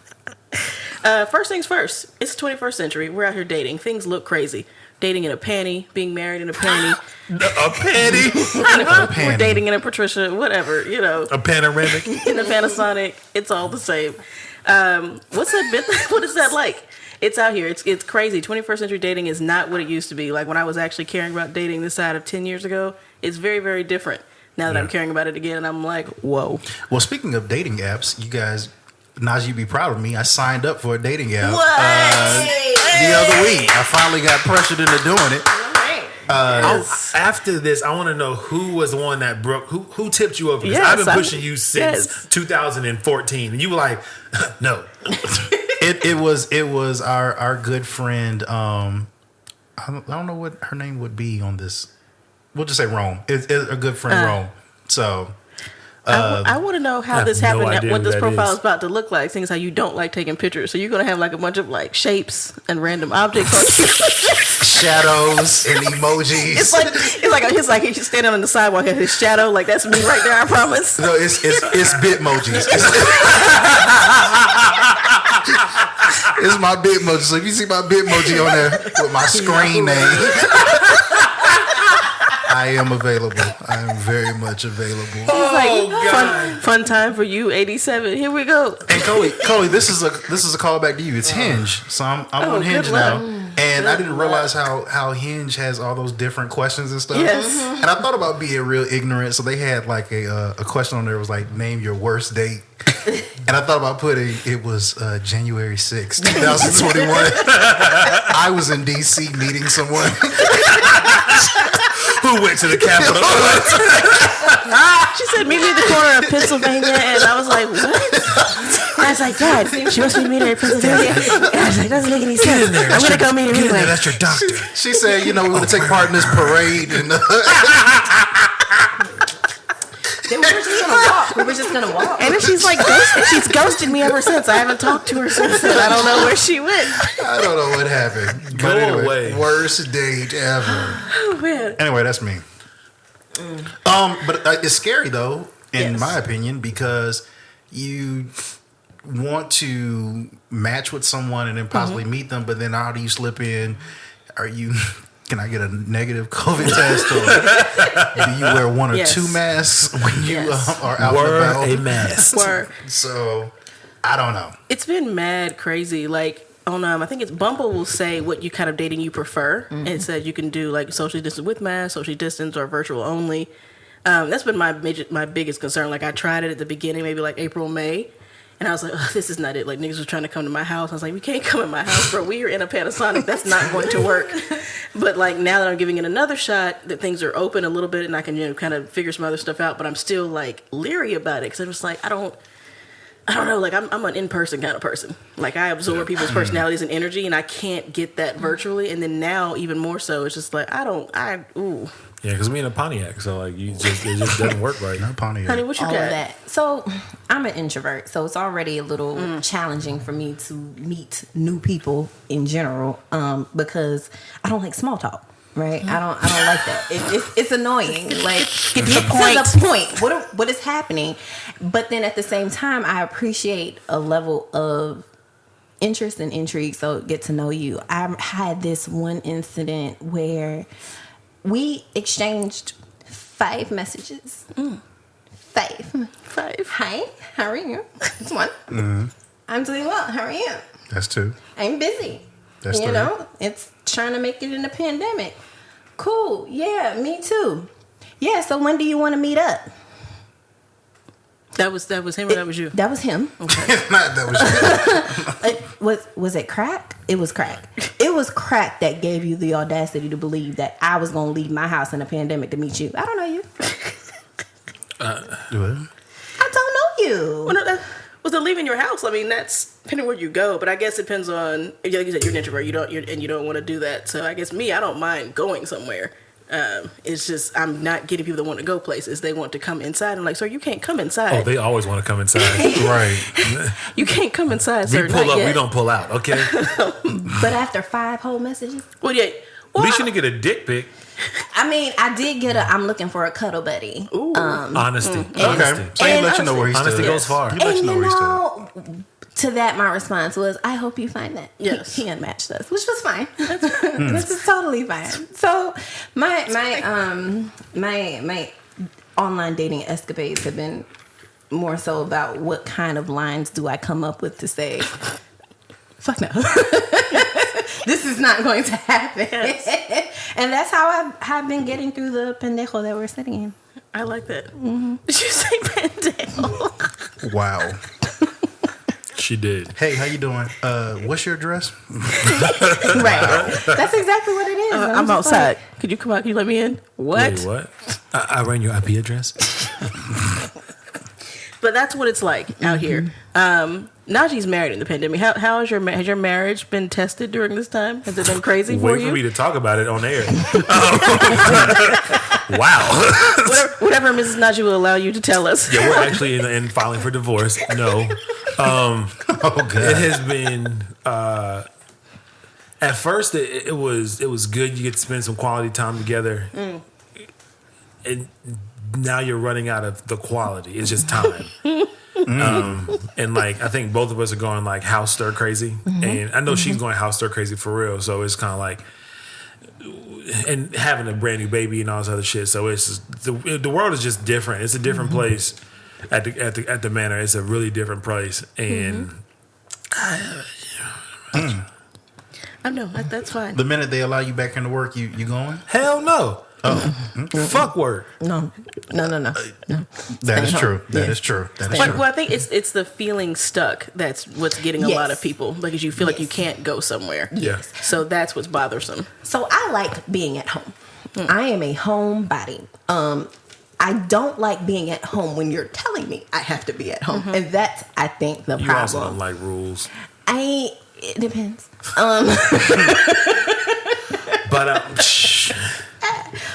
song. First things first. It's the 21st century. We're out here dating. Things look crazy. Dating in a panty, being married in a panty, A panty. we're panty. dating in a Patricia, whatever, you know, A panoramic. in a Panasonic. It's all the same. What's that bit? What is that like? It's out here. It's crazy. 21st century dating is not what it used to be. Like when I was actually caring about dating this side of 10 years ago, it's very, very different. Now that I'm caring about it again, and I'm like, whoa. Well, speaking of dating apps, you guys, Naji, you be proud of me. I signed up for a dating app What? the other week. I finally got pressured into doing it. Yes. After this, I want to know who was the one that broke. Who tipped you over? Because Yes, I've been I- pushing you since yes. 2014, and you were like, "No." It was our good friend. I don't know what her name would be on this. We'll just say Rome. It's a good friend, Rome. So I want to know how have this no happened, idea what who this that profile is. is about to look like, seeing as how you don't like taking pictures. So you're going to have like a bunch of like shapes and random objects on shadows and emojis. it's like he's standing on the sidewalk and his shadow, like that's me right there, I promise. No, it's Bitmojis. It's my Bitmoji. So if you see my Bitmoji on there with my screen name, I am available. I am very much available. He's like, fun time for you, 87. Here we go. And Coley, this is a callback to you. It's Hinge, so I'm on good Hinge luck. now. And I didn't realize how Hinge has all those different questions and stuff. Yes. And I thought about being real ignorant, so they had like a question on there was like, name your worst date. And I thought about putting it was January 6th, 2021. I was in DC meeting someone. Who Who went to the Capitol? She said, meet me at the corner of Pennsylvania. And I was like, what? And I was like, Dad, she wants me to meet her in Pennsylvania. And I was like, doesn't make any sense. I'm going to go meet her anyway. That's your doctor. She said, we're going to take part in this parade. And Then we were just gonna walk. We were just gonna walk. And then she's like, she's ghosted me ever since. I haven't talked to her since then. I don't know where she went. I don't know what happened. Go But anyway, away. worst date ever. Oh, man. Anyway, that's me. But it's scary though, in Yes. my opinion, because you want to match with someone and then possibly meet them, but then how do you slip in? Can I get a negative COVID test, or do you wear one or Yes. two masks when you Yes. are out Wear and about? a mask. Where So I don't know. it's been mad crazy. Like, on I think it's Bumble will say what you kind of dating you prefer. And it says you can do like socially distance with mask, socially distance, or virtual only. That's been my biggest concern. Like, I tried it at the beginning, maybe like April, May. And I was like, oh, this is not it. Like, niggas was trying to come to my house. I was like, we can't come in my house, bro. We are in a Panasonic. That's not going to work. But, like, now that I'm giving it another shot, that things are open a little bit and I can, kind of figure some other stuff out. But I'm still, like, leery about it. Because I'm just like, I don't know. Like, I'm an in-person kind of person. Like, I absorb people's personalities and energy, and I can't get that virtually. And then now, even more so, it's just like, ooh. Yeah, because we in a Pontiac, so like it just doesn't work right. Not Pontiac. Honey, what you All got? of that. So I'm an introvert, so it's already a little challenging for me to meet new people in general, because I don't like small talk. Right, I don't like that. It's annoying. Like, Get to the point. What is happening? But then at the same time, I appreciate a level of interest and intrigue. So get to know you. I had this one incident where we exchanged 5 messages. 5. Hi, how are you? That's 1. I'm doing well. How are you? That's 2. I'm busy. That's you 3. know, it's trying to make it in the pandemic. Cool. Yeah, me too. Yeah, so when do you want to meet up? That was him or that was you? That was him. That Was it crack? It was crack. It was crack that gave you the audacity to believe that I was going to leave my house in a pandemic to meet you. I don't know you. I don't know you. Well, no, was it leaving your house? I mean, that's depending where you go, but I guess it depends on, like you said, you're an introvert. You don't want to do that. So I guess I don't mind going somewhere. It's just I'm not getting people that want to go places. They want to come inside. I'm like, sir, you can't come inside. Oh, they always want to come inside. right. You can't come inside, sir. We pull not up, yet. we don't pull out. Okay. But after 5 whole messages, Well, yeah. Well, At least you didn't get a dick pic. I mean, I did get I'm looking for a cuddle buddy. Ooh. Honesty. Okay. Honesty. So he let you know where he stood. Honesty goes far. He let you And know you where he stood. know, to that, my response was, "I hope you find that." Yes. he unmatched us, which was fine. This is totally fine. So my online dating escapades have been more so about what kind of lines do I come up with to say, "Fuck no." This is not going to happen. Yes. And that's how I've been getting through the pendejo that we're sitting in. I like that. Did you say pendejo? Wow. She did. Hey, how you doing? What's your address? Right. That's exactly what it is. And I'm just outside. Could you come out? Can you let me in? What? Wait, what? I ran your IP address. But that's what it's like out here. Naji's married in the pandemic. How has your marriage been tested during this time? Has it been crazy for Wait you? for me to talk about it on air. Wow. Whatever Mrs. Naji will allow you to tell us. Yeah, we're actually in filing for divorce. No. Oh, God. It has been at first it was good. You get to spend some quality time together. And now you're running out of the quality. It's just time. And like I think both of us are going like house stir crazy. And I know she's going house stir crazy for real. So it's kind of like and having a brand new baby and all this other shit. So it's just, the world is just different. It's a different place at the manor. It's a really different place. And I know that's fine. The minute they allow you back into work, you going? hell no. Fuck work. No. That is true. That is true. That is But, true. well, I think it's the feeling stuck that's what's getting a Yes. lot of people because you feel like you can't go somewhere. Yeah. So that's what's bothersome. So I like being at home. I am a homebody. I don't like being at home when you're telling me I have to be at home, and that's, I think, the You problem. also don't like rules. It depends.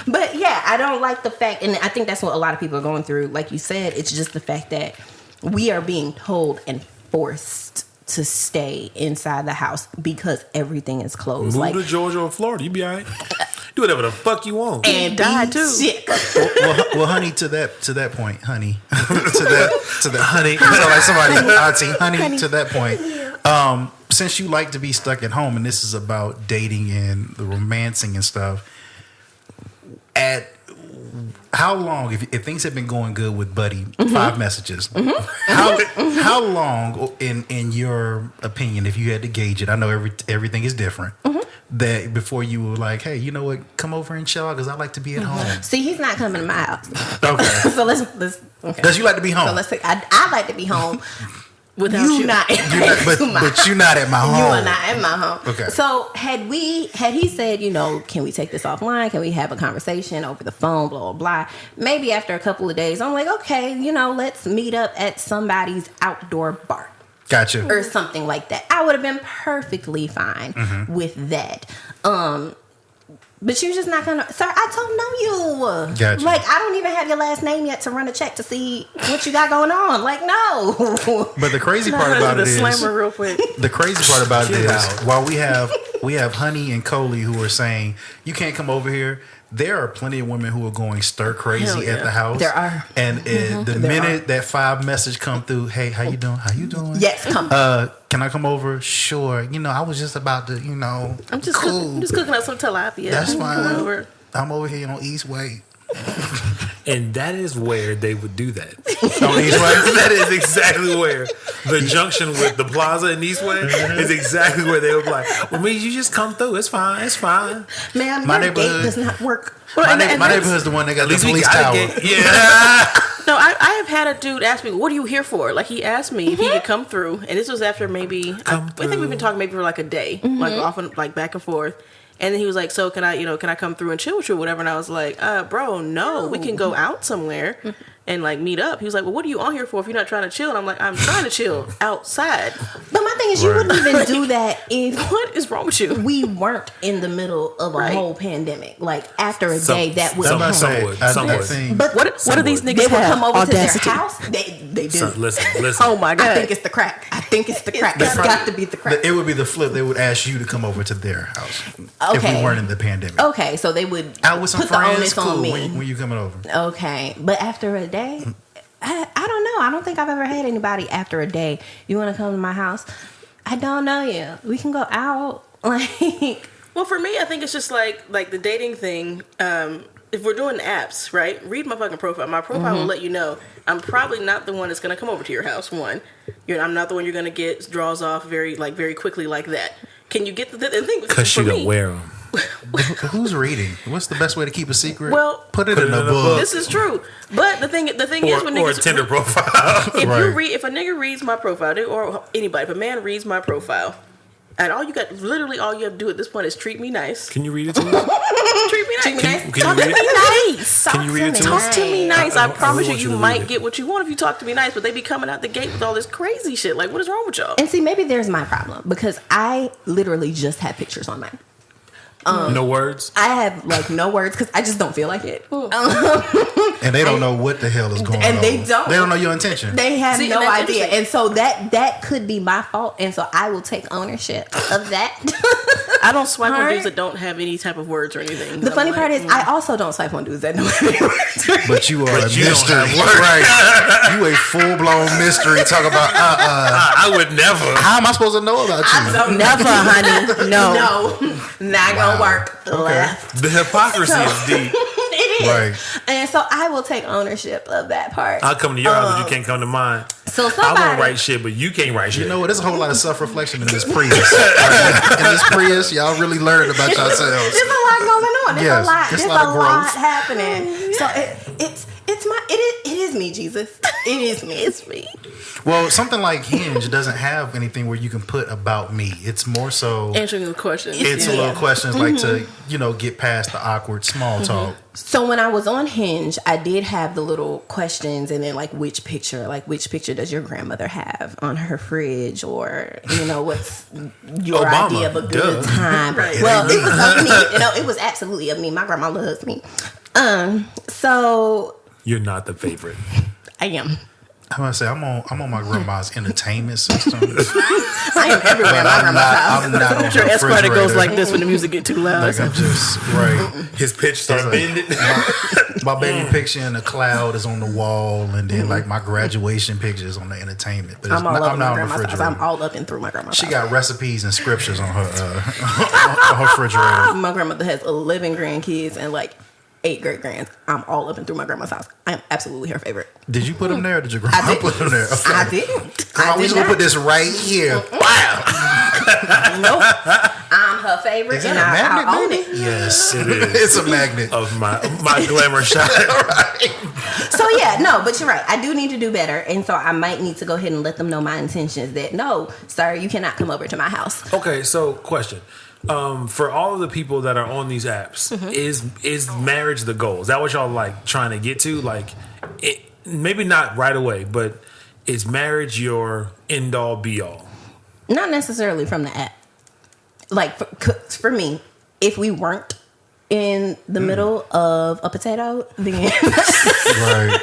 But yeah, I don't like the fact, and I think that's what a lot of people are going through. Like you said, it's just the fact that we are being told and forced to stay inside the house because everything is closed. Move to Georgia or Florida, you be all right. Do whatever the fuck you want. And die too. Sick. Well, honey, to that point, honey, to that honey. So like somebody, auntie, honey, to that point. Since you like to be stuck at home, and this is about dating and the romancing and stuff, at how long, if things have been going good with Buddy, 5 messages, how long, in your opinion, if you had to gauge it, I know everything is different, that before you were like, hey, you know what, come over and chill out because I like to be at home. See, he's not coming to my house. Okay. So let's okay. Because you like to be home. So let's say I like to be home. Without you not, but you're not at my home. You are not at my home. Okay. So had he said, can we take this offline? Can we have a conversation over the phone? Blah blah blah. Maybe after a couple of days, I'm like, okay, let's meet up at somebody's outdoor bar. Gotcha. Or something like that. I would have been perfectly fine with that. But you're just not gonna, sir. I don't know you. Gotcha. Like, I don't even have your last name yet to run a check to see what you got going on. Like, no. But the crazy part about it is, disclaimer real quick. the crazy part about it is, while we have Honey and Coley who are saying you can't come over here, there are plenty of women who are going stir crazy at the house. There are. And the minute that 5 message come through, hey, how you doing? How you doing? Yes, come. Can I come over? Sure. I was just about to, I'm just cool. I'm just cooking up some tilapia. That's fine. Come over. I'm over here on East Way. And that is where they would do that. On East Way? That is exactly where the junction with the plaza in Eastway is exactly where they would be like, well, you just come through. It's fine. It's fine. Ma'am, My your gate neighborhood does not work. My neighborhood's the one that got the police tower. Yeah. No, I have had a dude ask me, what are you here for? Like, he asked me if he could come through. And this was after maybe, I think we've been talking maybe for like a day. Like, often, like, back and forth. And then he was like, so can I come through and chill with you or whatever? And I was like, bro, no, we can go out somewhere and like meet up. He was like, well, what are you on here for if you're not trying to chill? And I'm like, I'm trying to chill outside. But my thing is, you wouldn't even do that if What is wrong with you? we weren't in the middle of a whole pandemic. Like, after a day, that would happen. Some would. But What do these niggas they would have? come over Audacity. to their house. They do. So, listen. Oh my God. I think it's the crack. It's got to be the crack. It would be the flip. They would ask you to come over to their house if Okay. we weren't in the pandemic. Okay, so they would Out with some put the friends. onus Cool. on me. When you coming over? Okay, but after a day, I don't know. I don't think I've ever had anybody after a day. You want to come to my house? I don't know you. We can go out. Like, Well, for me, I think it's just like the dating thing. If we're doing apps, right? Read my fucking profile. My profile will let you know I'm probably not the one that's going to come over to your house. One, I'm not the one you're going to get draws off very quickly like that. Can you get the thing? Because she don't wear them. Who's reading? What's the best way to keep a secret? Well, put it in a book. This is true, but the thing is, when Or a niggas, Tinder profile. if a nigga reads my profile, or anybody, if a man reads my profile, and all you have to do at this point is treat me nice. Can you read it to me? Treat me nice. Can Talk you to read me it? nice. Can you read it to me? Talk to me nice. I promise want you you to might read it. get what you want if you talk to me nice, but they be coming out the gate with all this crazy shit. Like, what is wrong with y'all? and see, maybe there's my problem because I literally just have pictures on mine. No words? I have like no words because I just don't feel like it. And they don't know what the hell is going on. And they don't. They don't know your intention. They have See, no and that's idea, interesting. and so that could be my fault, and so I will take ownership of that. I don't swipe on Alright. dudes that don't have any type of words or anything. The funny part is, I also don't swipe on dudes that don't have any words. But you are a you don't mystery. have words. Right. You a full blown mystery. Talk about I would never. how am I supposed to know about you? Never, honey. No. No, not gonna work. Okay. Left. The hypocrisy is deep. It is. Right. And so I will take ownership of that part. I'll come to your house, but you can't come to mine. So I somebody, won't write shit, but you can't write shit. You know what? There's a whole lot of self reflection in this Prius. Right? In this Prius, y'all really learned about yourselves. there's a lot going on. There's Yes, a lot. there's There's a lot a of lot growth. happening. So it's It is me, Jesus. It is me. It's me. Well, something like Hinge doesn't have anything where you can put about me. It's more so Answering the questions. it's a little questions like to get past the awkward small talk. So when I was on Hinge, I did have the little questions, and then which picture does your grandmother have on her fridge, or what's your Obama, idea of a good time? Right. Well, it was of me. It was absolutely of me. My grandma loves me. So You're not the favorite. I am. I'm gonna say I'm on my grandma's entertainment system. I am everywhere. But My I'm grandma's not. house. I'm not on Your the Esquire goes refrigerator. like this when the music get too loud. Like I'm just right. His pitch starts bending. My baby picture in the cloud is on the wall, and then my graduation picture is on the entertainment. But I'm all over I'm my not on the grandma's house. refrigerator. I'm all up and through my grandma's She house. got recipes and scriptures on her on her refrigerator. My grandmother has 11 grandkids and 8 great grands. I'm all up and through my grandma's house. I am absolutely her favorite. Did you put them there, or did your grandma I did. put them there? Okay. I didn't. Grandma, we just gonna put this right here. Wow. Nope. I'm her favorite, Is it and a magnet, I own baby? it. Yes, It is. It's a magnet. Of my glamour shot. So yeah, no, but you're right. I do need to do better, and so I might need to go ahead and let them know my intentions. That no, sir, you cannot come over to my house. Okay, so question. For all of the people that are on these apps, is marriage the goal? Is that what y'all trying to get to? Maybe not right away, but is marriage your end all be all? Not necessarily from the app. For me, if we weren't in the middle of a potato, then Right.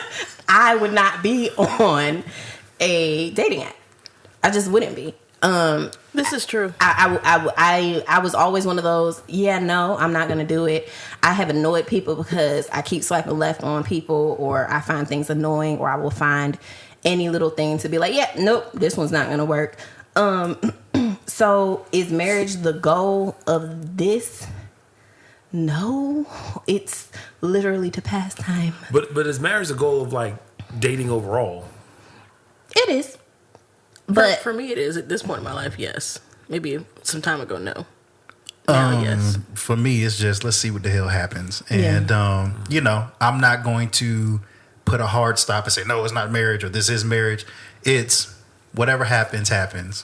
I would not be on a dating app. I just wouldn't be. This is true. I was always one of those, no, I'm not going to do it. I have annoyed people because I keep swiping left on people, or I find things annoying, or I will find any little thing to be like, nope, this one's not going to work. So is marriage the goal of this? No, it's literally to pass time. But is marriage the goal of dating overall? It is. But for me, it is at this point in my life. Yes, maybe some time ago, no. Now, yes. For me, it's just let's see what the hell happens, and I'm not going to put a hard stop and say no, it's not marriage or this is marriage. It's whatever happens,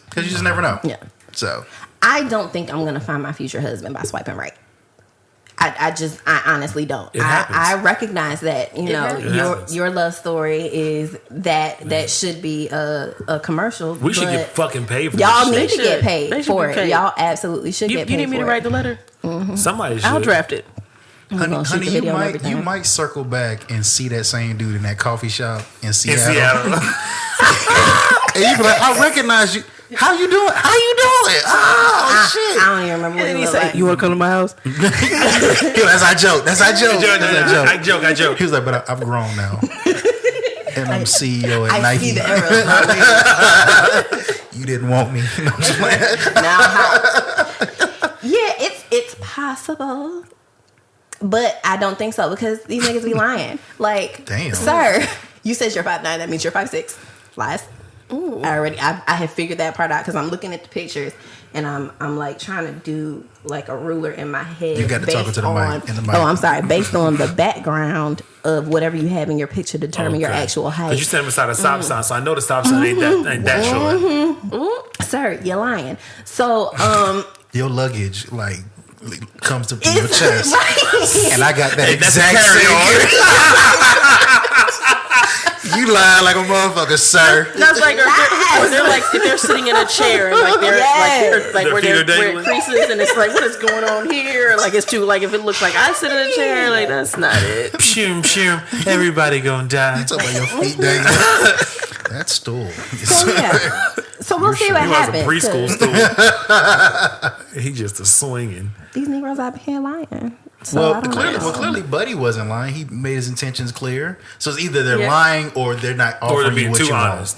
because you just never know. Yeah. So I don't think I'm going to find my future husband by swiping right. I honestly don't. It happens. I recognize that, happens. your love story is that should be a commercial. We should but get fucking paid for y'all this need shit. to get They paid should for be it. paid. Y'all absolutely should You get paid need me for to it. write the letter? Somebody should. I'll draft it. gonna shoot honey, the you video and might everything. you might circle back and see that same dude in that coffee shop in In Seattle. Seattle. And you be like, I recognize you. How you doing? Oh shit! I don't even remember what he looked like. You want to come to my house? Yo, that's our joke. That's our joke. I joke. He was like, but I've grown now. And I'm CEO at I Nike. see the arrows. You didn't want me. No, I'm just playing. Now how? Yeah, it's possible, but I don't think so because these niggas be lying. Like, Damn. sir, you said you're 5'9", that means you're 5'6". Lies. Ooh. I have figured that part out because I'm looking at the pictures and I'm like trying to do like a ruler in my head. You got to talk based into the on- mic. In the mic. Oh, I'm sorry. Based on the background of whatever you have in your picture, determine your Okay. actual height. Because you stand beside a stop sign, so I know the stop sign ain't that short. Sir, you're lying. So, Your luggage like comes to your it's chest, right. and I got that Hey, that's a exact carry-on. same. You lying like a motherfucker, sir. That's like, or they're like, if they're sitting in a chair and like they're Yes. like Their where feet are they're where it dangling. creases and it's like, what is going on here? Like it's too like if it looks like I sit in a chair, like that's not it. Pshum, everybody gonna die. Talk about your feet dangling. That's stool. So, yeah. So we'll see what He was a happens. preschool 'cause stool. He just a swinging. These Negroes out here lying. So I don't know. Clearly, Buddy wasn't lying. He made his intentions clear. So it's either they're Yeah. lying or they're not Or they're offering you being what too you want. honest.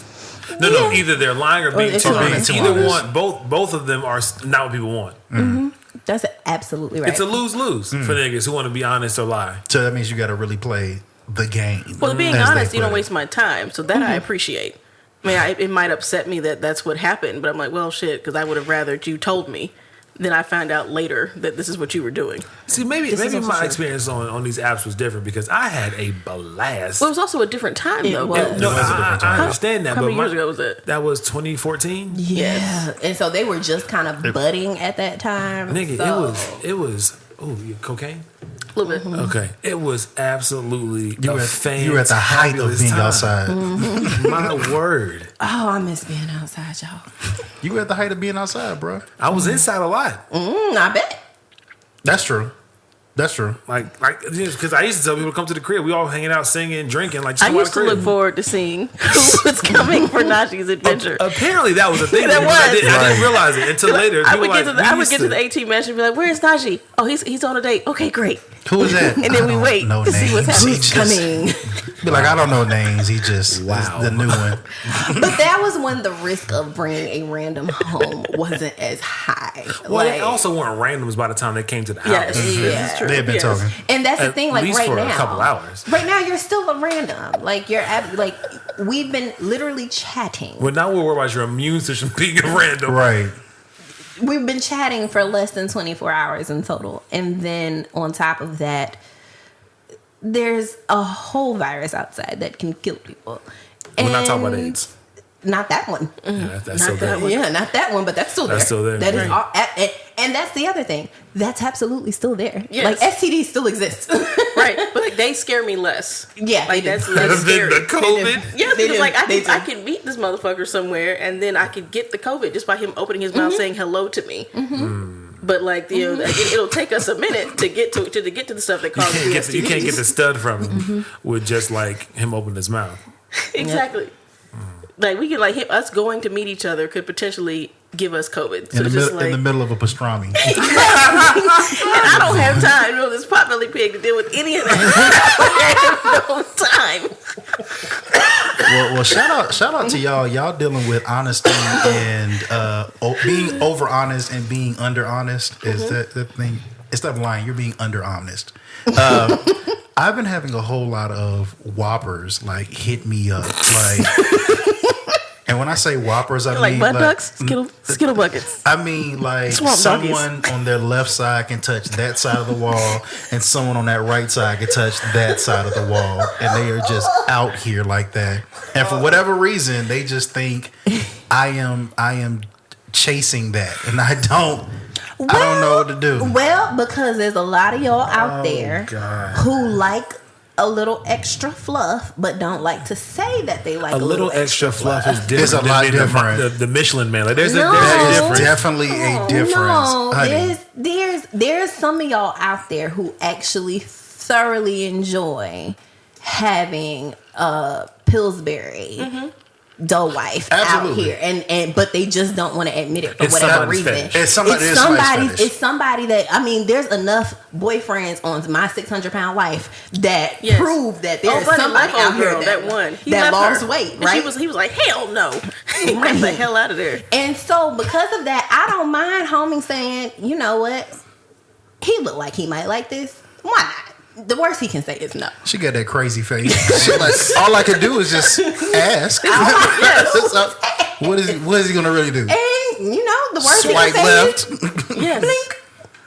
No, either they're lying or being it's too too honest. honest. Either Too one, both of them are not what people want. That's absolutely right. It's a lose-lose for niggas who want to be honest or lie. So that means you got to really play the game. Well, being as they honest, you put don't it. waste my time, so that I appreciate. I mean, it might upset me that that's what happened, but I'm like, well, shit, because I would have rather you told me then I found out later that this is what you were doing. See, maybe This is also my true. experience on these apps was different because I had a blast. Well, it was also a different time, though. was. but- No, It was a different time. I understand that, How but many years ago was that? that was 2014. Yeah. And so they were just kind of budding at that time. Nigga, so. it was. Oh, cocaine. A little bit. Okay, it was absolutely You were at the height of fantabulous being time. outside. My word, Oh, I miss being outside, y'all. You were at the height of being outside, bro. I was inside a lot. I bet. That's true. That's true. Like, because I used to tell people to come to the crib. We all hanging out, singing, drinking. Like, just I come out used the to crib. look forward to seeing who was coming for Naji's adventure. Apparently, that was a thing. That because I was. didn't realize it until later. I People would like, get to the, we I would used get to the 18 mansion and be like, "Where's Najee? Oh, he's on a date. Okay, great." Who is that? And then we wait No to see what's happening. He just- Be like, I don't know names. He just Wow. is the new one. But that was when the risk of bringing a random home wasn't as high. Well, Like, they also weren't randoms by the time they came to the house. Yes, Yeah. this is true. They had been Yes. talking. and that's the At thing. Like least right for now, a couple hours. right now you're still a random. Like like we've been literally chatting. But now we're worried about your immune system being random. Right. We've been chatting for less than 24 hours in total, and then on top of that, there's a whole virus outside that can kill people. We're not talking about And AIDS. Not that one. Yeah, that's Not so that good. one. Yeah, not that one, but that's still there. That's still there, That is right. all, and that's the other thing. That's absolutely still there. Yes. Like STDs still exist. Right, but like they scare me less. Yeah, like they do. that's less Than scary. the COVID. Yes, They because do. like They do. I can meet this motherfucker somewhere, and then I could get the COVID just by him opening his mouth saying hello to me. But like like, it'll take us a minute to get to the stuff that causes the You can't get STDs. the stud from him with just like him opening his mouth. Exactly. Like we could us going to meet each other could potentially give us COVID. So In the, it's just in the like, middle of a pastrami. and I don't have time, this potbelly pig, to deal with any of that. I have no time. well, shout out to y'all. Y'all dealing with honesty and being over honest and being under honest. Is that the thing? Instead of lying, you're being under honest. I've been having a whole lot of whoppers like hit me up like. And when I say whoppers, I Like mean butt ducks, skittle buckets. I mean, like Swamp doggies. someone on their left side can touch that side of the wall, and someone on that right side can touch that side of the wall, and they are just out here like that. And for whatever reason, they just think I am chasing that, and I don't know what to do. Well, because there's a lot of y'all out there God. who like a little extra fluff, but don't like to say that they like A little extra fluff is different. It's a than lot being the- different. The Michelin Man. Like there's No. a There is difference. definitely a difference, No, honey. there's some of y'all out there who actually thoroughly enjoy having Pillsbury dough wife Absolutely. out here, and but they just don't want to admit it for It's whatever somebody's reason. fetish. It's somebody's fetish. It's somebody that there's enough boyfriends on my 600-pound wife that Yes. prove that there's buddy, somebody my out here girl, that one. He that left lost her. weight, And right? he was like, hell no. Get the hell out of there. And so, because of that, I don't mind homie saying, you know what? He looked like he might like this. Why not? The worst he can say is no. She got that crazy face. She like, all I could do is just ask. So, what is he gonna really do? And, the worst Swipe he can say left, is Yes. blink.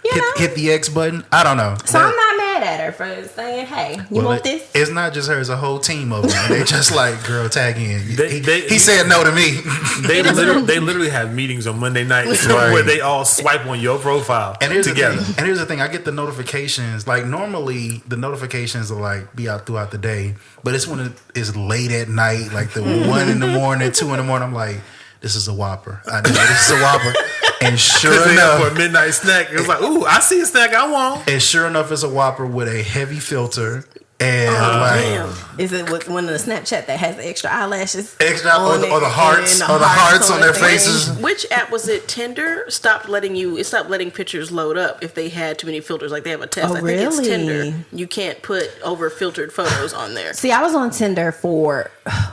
You know? hit the X button. I don't know. So, I'm not mad at her for saying, hey, you Well, want this? It's not just her; it's a whole team of them. They just like, girl, tag in. They- He said no to me. They literally have meetings on Monday nights Right. where they all swipe on your profile And here's together. The thing. And here's the thing: I get the notifications. Like normally, the notifications will like be out throughout the day, but it's when it is late at night, like the 1 in the morning, 2 in the morning. I'm like, this is a Whopper. I know this is a Whopper. And sure Because they up for a enough, midnight snack. It's like, ooh, I see a snack I want. it's a Whopper with a heavy filter and Damn. Is it with one of the Snapchat that has the extra eyelashes? extra on or it, the hearts and or the hearts on their the faces. thing? Which app was it? Tinder stopped letting pictures load up if they had too many filters. Like they have a test. Oh, I think it's really? Tinder. You can't put over filtered photos on there. See, I was on Tinder for,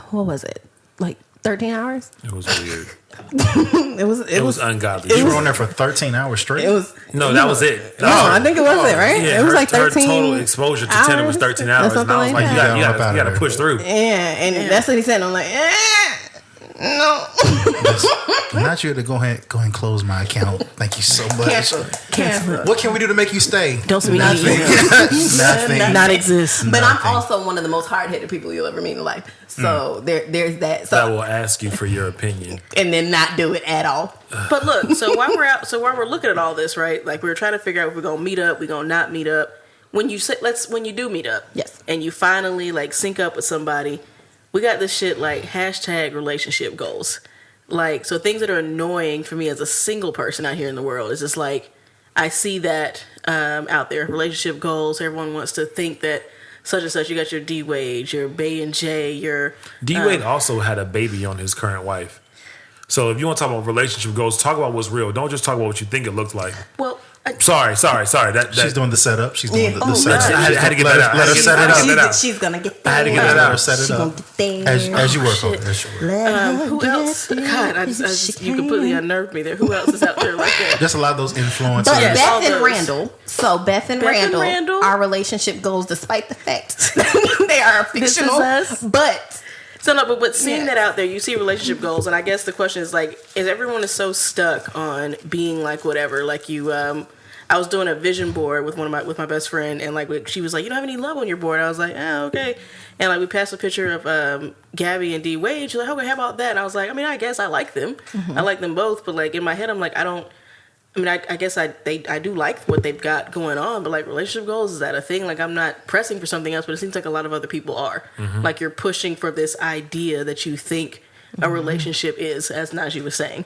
what was it? Like 13 hours? It was weird. It was ungodly. You were on there for 13 hours straight. It was. No, that was it. No, I think it was it, right? Yeah, it was her, like 13. her total exposure to Tinder was 13 or hours. And something I was like, like you that. got to push through. Yeah, and that's what he said. I'm like, No. Not you to go ahead and close my account. Thank you so much. Cancel. What can we do to make you stay? Don't send me Nothing. any emails. Nothing. Not exist. But Nothing. I'm also one of the most hard-headed people you'll ever meet in life. So there's that. So I will ask you for your opinion. and then not do it at all. But look, so while we're looking at all this, right? Like we were trying to figure out if we're gonna meet up, we're gonna not meet up. When you when you do meet up, Yes. and you finally like sync up with somebody, we got this shit like hashtag relationship goals. Like, so things that are annoying for me as a single person out here in the world is just like, I see that out there, relationship goals. Everyone wants to think that such and such. You got your D Wade, your Bay and J, your D Wade also had a baby on his current wife. So if you want to talk about relationship goals, talk about what's real. Don't just talk about what you think it looks like. well. Sorry. That She's doing the setup. She's doing the Oh, setup. I had to get that out. Let her set it up. She's gonna get there. I had to get that Let out. her set it She's up. gonna get there. As you work on it. shit. As you work. Who else? God, I just you completely unnerved me there. Who else is out there like that? Just a lot of those influencers. But Yes. All Beth and those. Randall. So Beth and Randall, our relationship goes despite the fact they are This is fictional. us. But So no, but seeing Yeah. that out there, you see relationship goals, and I guess the question is like, is everyone is so stuck on being like whatever? Like you, I was doing a vision board with with my best friend, and like she was like, you don't have any love on your board. I was like, oh, okay. And like we passed a picture of Gabby and D Wade. She's like, okay, how about that? And I was like, I mean, I guess I like them. I like them both, but like in my head, I'm like, I guess I do like what they've got going on, but like relationship goals, is that a thing? Like I'm not pressing for something else, but it seems like a lot of other people are. Like you're pushing for this idea that you think a relationship is, as Naji was saying.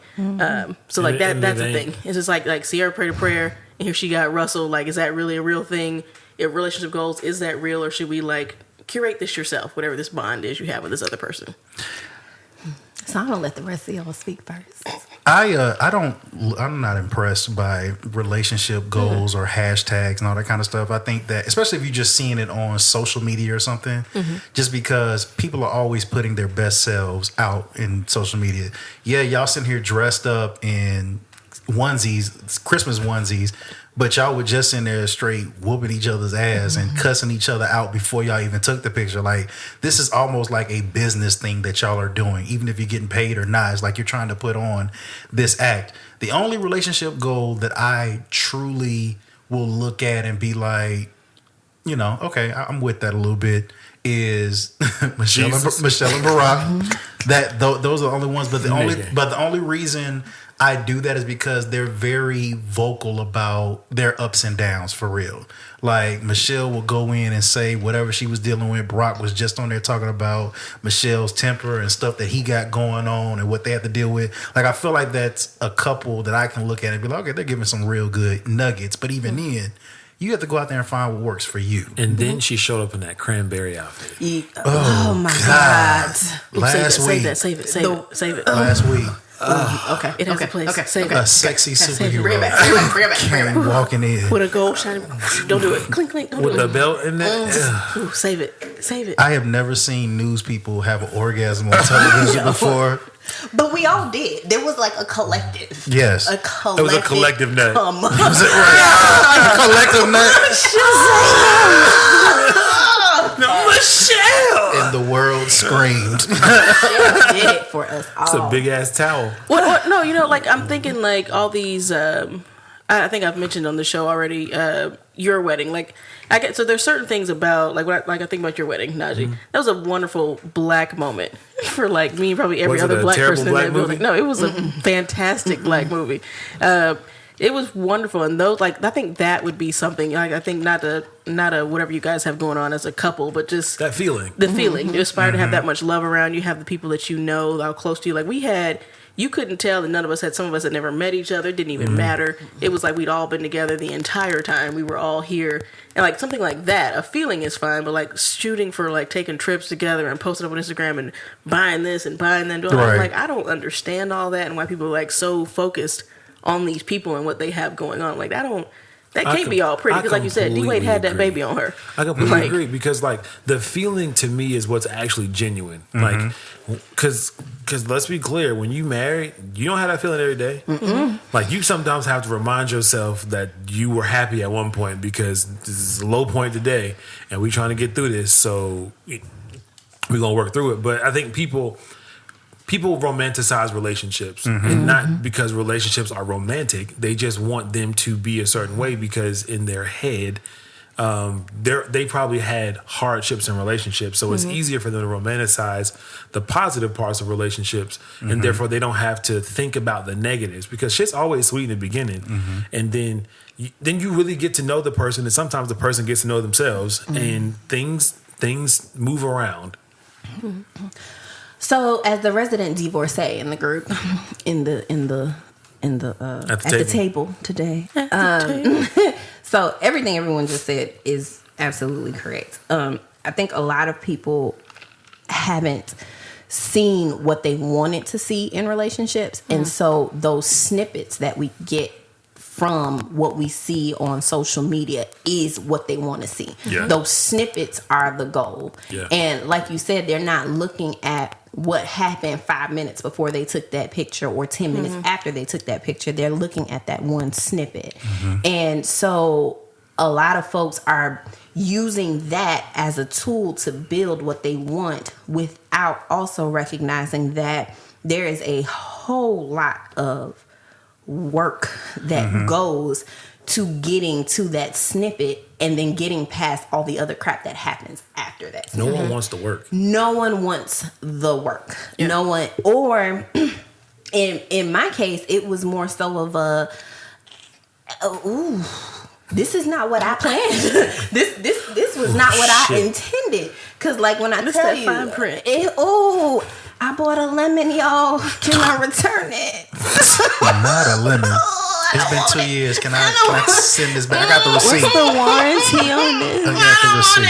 So like And that's the it thing. ain't. It's just like Sierra prayed a prayer, and here she got Russell. Like, is that really a real thing? If relationship goals, is that real, or should we like curate this yourself, whatever this bond is you have with this other person? so I'm gonna let the rest of y'all speak first. I'm not impressed by relationship goals or hashtags and all that kind of stuff. I think that, especially if you're just seeing it on social media or something, just because people are always putting their best selves out in social media. Yeah, y'all sitting here dressed up in onesies, Christmas onesies, but y'all were just in there straight whooping each other's ass and cussing each other out before y'all even took the picture. Like, this is almost like a business thing that y'all are doing, even if you're getting paid or not. It's like you're trying to put on this act. The only relationship goal that I truly will look at and be like, you know, okay, I'm with that a little bit, is Michelle and Barack. Those are the only ones. But the only reason I do that is because they're very vocal about their ups and downs, for real. Like, Michelle will go in and say whatever she was dealing with. Barack was just on there talking about Michelle's temper and stuff that he got going on and what they have to deal with. Like, I feel like that's a couple that I can look at and be like, okay, they're giving some real good nuggets. But even then, you have to go out there and find what works for you. And then she showed up in that cranberry outfit. Oh my God. Last week. Save it. Last week. Okay. It has a place. Okay. Save Okay. it. A sexy Bring it superhero back. Bring it back. came walking in. With a gold shiny. Don't do it. Clink, clink. Don't With do the it. belt in there. Ugh. Ooh, save it. I have never seen news people have an orgasm on television before. But we all did. There was like a collective. Yes. A It collective. was a collective nut. Was it right? Collective nut. Michelle. And the world screamed. Did it for us all. It's a big ass towel. What? No, you know, like I'm thinking, like all these. I think I've mentioned on the show already. Your wedding, like so. There's certain things about like I think about your wedding, Naji. That was a wonderful black moment for like me and probably every Was it other a black terrible person in black that building. movie? No, it was a fantastic black movie. It was wonderful, and those I think that would be something. Like, I think not a whatever you guys have going on as a couple, but just That feeling. the feeling. You aspire to have that much love around you. Have the people that you know that are close to you. Like we had, you couldn't tell that none of us had. Some of us had never met each other. It didn't even matter. It was like we'd all been together the entire time. We were all here, and like something like that. A feeling is fine, but like shooting for like taking trips together and posting up on Instagram and buying this and buying that. And doing Right. like I don't understand all that and why people are like so focused on these people and what they have going on. Like that can't be all pretty, because like you said, D Wade had that completely baby on her. I completely Like, agree, because like the feeling to me is what's actually genuine. Like, because let's be clear, when you marry, you don't have that feeling every day. Like you sometimes have to remind yourself that you were happy at one point because this is a low point today, and we're trying to get through this. So we're gonna work through it. But I think people people romanticize relationships, and not because relationships are romantic. They just want them to be a certain way because in their head, they probably had hardships in relationships, so it's easier for them to romanticize the positive parts of relationships, and therefore they don't have to think about the negatives because shit's always sweet in the beginning, and then you really get to know the person, and sometimes the person gets to know themselves, and things move around. So, as the resident divorcee in the group, at the table today, so everything everyone just said is absolutely correct. I think a lot of people haven't seen what they wanted to see in relationships, and so those snippets that we get from what we see on social media is what they want to see. Yeah. Those snippets are the goal. Yeah. And like you said, they're not looking at what happened 5 minutes before they took that picture or 10 minutes after they took that picture. They're looking at that one snippet. And so a lot of folks are using that as a tool to build what they want without also recognizing that there is a whole lot of work that goes to getting to that snippet and then getting past all the other crap that happens after that. No one wants to work. No one wants the work. Yeah. No one, or in my case, it was more so of a, this is not what I planned. this was not what I intended. Cause like when I tell you, fine print. I bought a lemon, y'all. Can I return it? Not a lemon. It's been 2 years. Can I send this back? I got the receipt. What's the warranty on this? I got the receipt.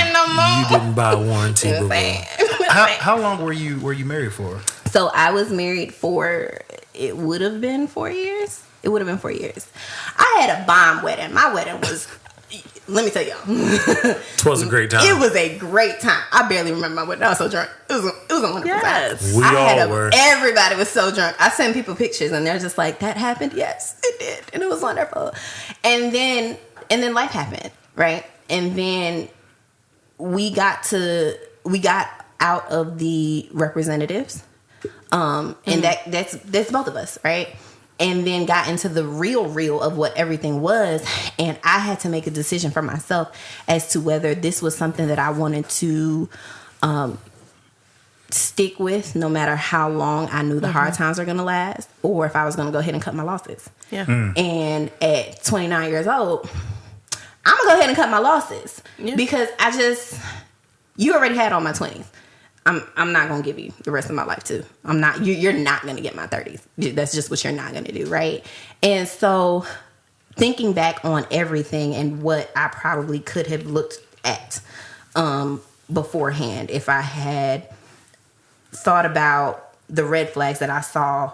You didn't buy a warranty, boo-boo. How long were you married for? So I was married for, it would have been 4 years. It would have been 4 years. I had a bomb wedding. My wedding was, let me tell y'all. It was a great time. It was a great time. I barely remember my wedding. I was so drunk. It was a wonderful time. We all were. Everybody was so drunk. I sent people pictures and they're just like, that happened? Yes, it did. And it was wonderful. And then life happened, right? And then we got out of the representatives. And that's both of us, right? And then got into the real of what everything was. And I had to make a decision for myself as to whether this was something that I wanted to stick with no matter how long I knew the hard times are going to last, or if I was going to go ahead and cut my losses. Yeah. And at 29 years old, I'm going to go ahead and cut my losses because you already had all my 20s. I'm not going to give you the rest of my life too. You're not going to get my 30s. That's just what you're not going to do. Right. And so thinking back on everything and what I probably could have looked at, beforehand, if I had thought about the red flags that I saw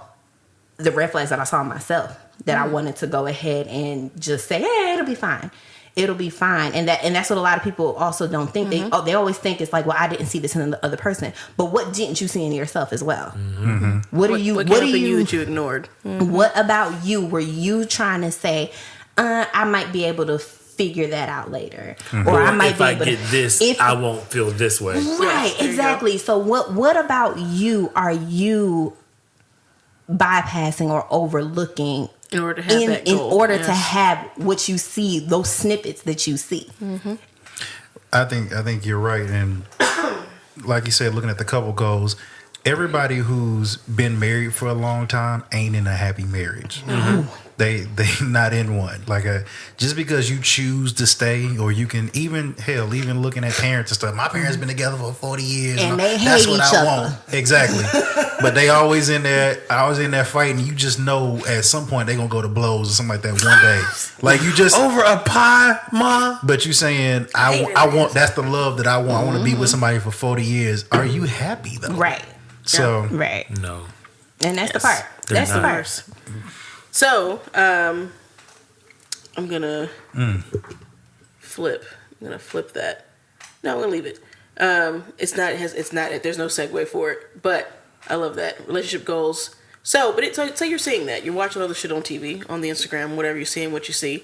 myself, that I wanted to go ahead and just say, hey, it'll be fine. It'll be fine. And that's what a lot of people also don't think. They always think it's like, well, I didn't see this in the other person. But what didn't you see in yourself as well? What that you ignored? What about you? Were you trying to say, I might be able to figure that out later, or I might if I get this, I won't feel this way. Right? Exactly. So what about you? Are you bypassing or overlooking? In order to have that goal. To have what you see, those snippets that you see. I think you're right. And like you said, looking at the couple goals, everybody who's been married for a long time ain't in a happy marriage. They not in one. Like just because you choose to stay, or you can even looking at parents and stuff. My parents been together for 40 years, and they hate that's what each I other. want. Exactly. But they always in there. I was in there fighting. You just know at some point they gonna go to blows or something like that one day. Like you just over a pie, ma. But you saying I want, that's the love that I want. I want to be with somebody for 40 years. Are you happy though? Right. So right. No. And that's the part. That's the part. So, I'm gonna flip. I'm gonna flip that. No, I'm gonna leave it. It's not. There's no segue for it. But I love that relationship goals. So, so you're seeing that you're watching all the shit on TV, on the Instagram, whatever you're seeing, what you see.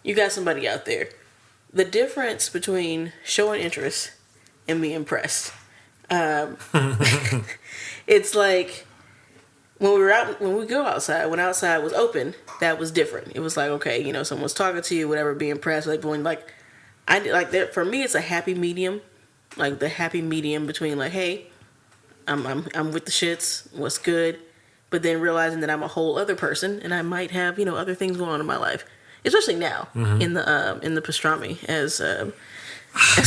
You got somebody out there. The difference between showing interest and being impressed. It's like when we go outside, when outside was open, that was different. It was like, okay, someone's talking to you, whatever, being pressed, like going like, for me, it's a happy medium, like the happy medium between like, hey, I'm with the shits, what's good, but then realizing that I'm a whole other person and I might have other things going on in my life, especially now in the pastrami as that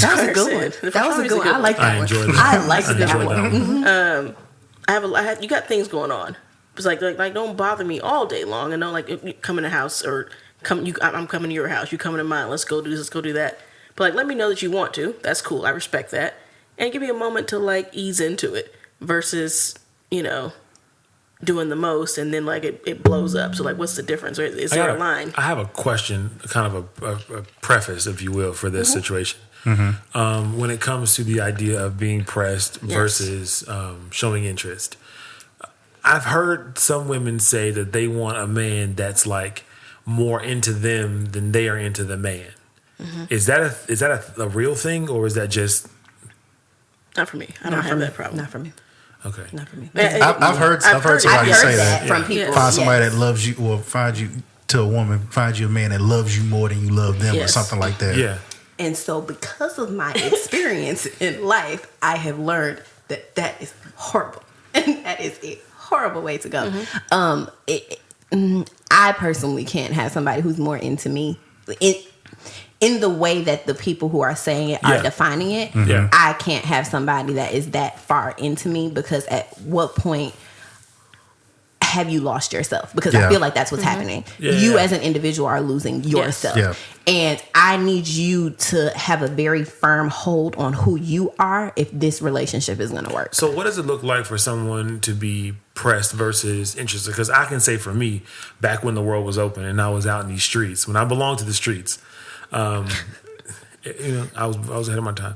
was a good one. That was a good one. I like that one. I like that one. You got things going on. It's like don't bother me all day long. And don't like you come in the house or I'm coming to your house. You coming to mine. Let's go do this. Let's go do that. But like let me know that you want to. That's cool. I respect that. And give me a moment to like ease into it versus doing the most and then like it blows up. So like what's the difference? Or is there a line? I have a question, kind of a preface, if you will, for this situation. Mm-hmm. When it comes to the idea of being pressed versus showing interest, I've heard some women say that they want a man that's like more into them than they are into the man. Mm-hmm. Is that a real thing, or is that just not for me? I don't have that problem. Not for me. Okay, not for me. I've heard somebody say that from people. Find somebody that loves you, or find you a man that loves you more than you love them, or something like that. Yeah. And so, because of my experience in life, I have learned that is horrible, and that is a horrible way to go. Mm-hmm. I personally can't have somebody who's more into me in the way that the people who are saying it are defining it. Mm-hmm. I can't have somebody that is that far into me, because at what point have you lost yourself? Because I feel like that's what's happening. You as an individual are losing yourself. Yeah. And I need you to have a very firm hold on who you are if this relationship is going to work. So what does it look like for someone to be pressed versus interested? Because I can say for me, back when the world was open and I was out in these streets, when I belonged to the streets, I was ahead of my time.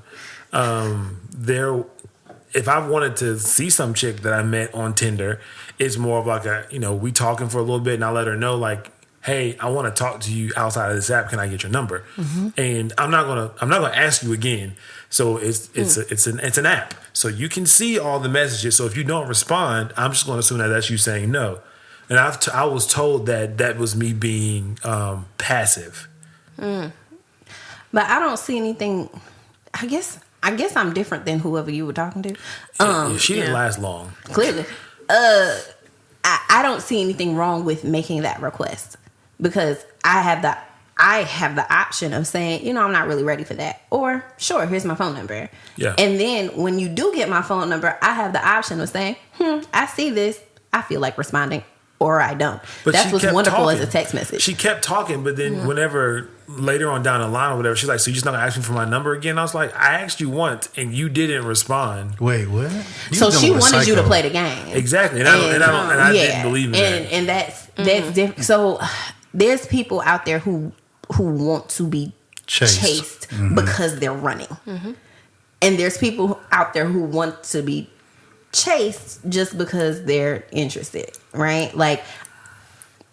If I wanted to see some chick that I met on Tinder, it's more of like we talking for a little bit, and I let her know like, hey, I want to talk to you outside of this app. Can I get your number? Mm-hmm. And I'm not gonna ask you again. So it's an app, so you can see all the messages. So if you don't respond, I'm just going to assume that that's you saying no. And I was told that was me being passive. Mm. But I don't see anything. I guess I'm different than whoever you were talking to. She didn't last long. Clearly. I don't see anything wrong with making that request, because I have the option of saying, I'm not really ready for that. Or, sure, here's my phone number. Yeah. And then when you do get my phone number, I have the option of saying, I see this. I feel like responding, or I don't. But that's what's wonderful talking. As a text message. She kept talking, but then whenever later on down the line or whatever, she's like, so you're just not going to ask me for my number again? I was like, I asked you once and you didn't respond. Wait, what? So she wanted you to play the game. Exactly. And I didn't believe in that. And that's different. So there's people out there who want to be chased because they're running. Mm-hmm. And there's people out there who want to be chased just because they're interested, right? Like,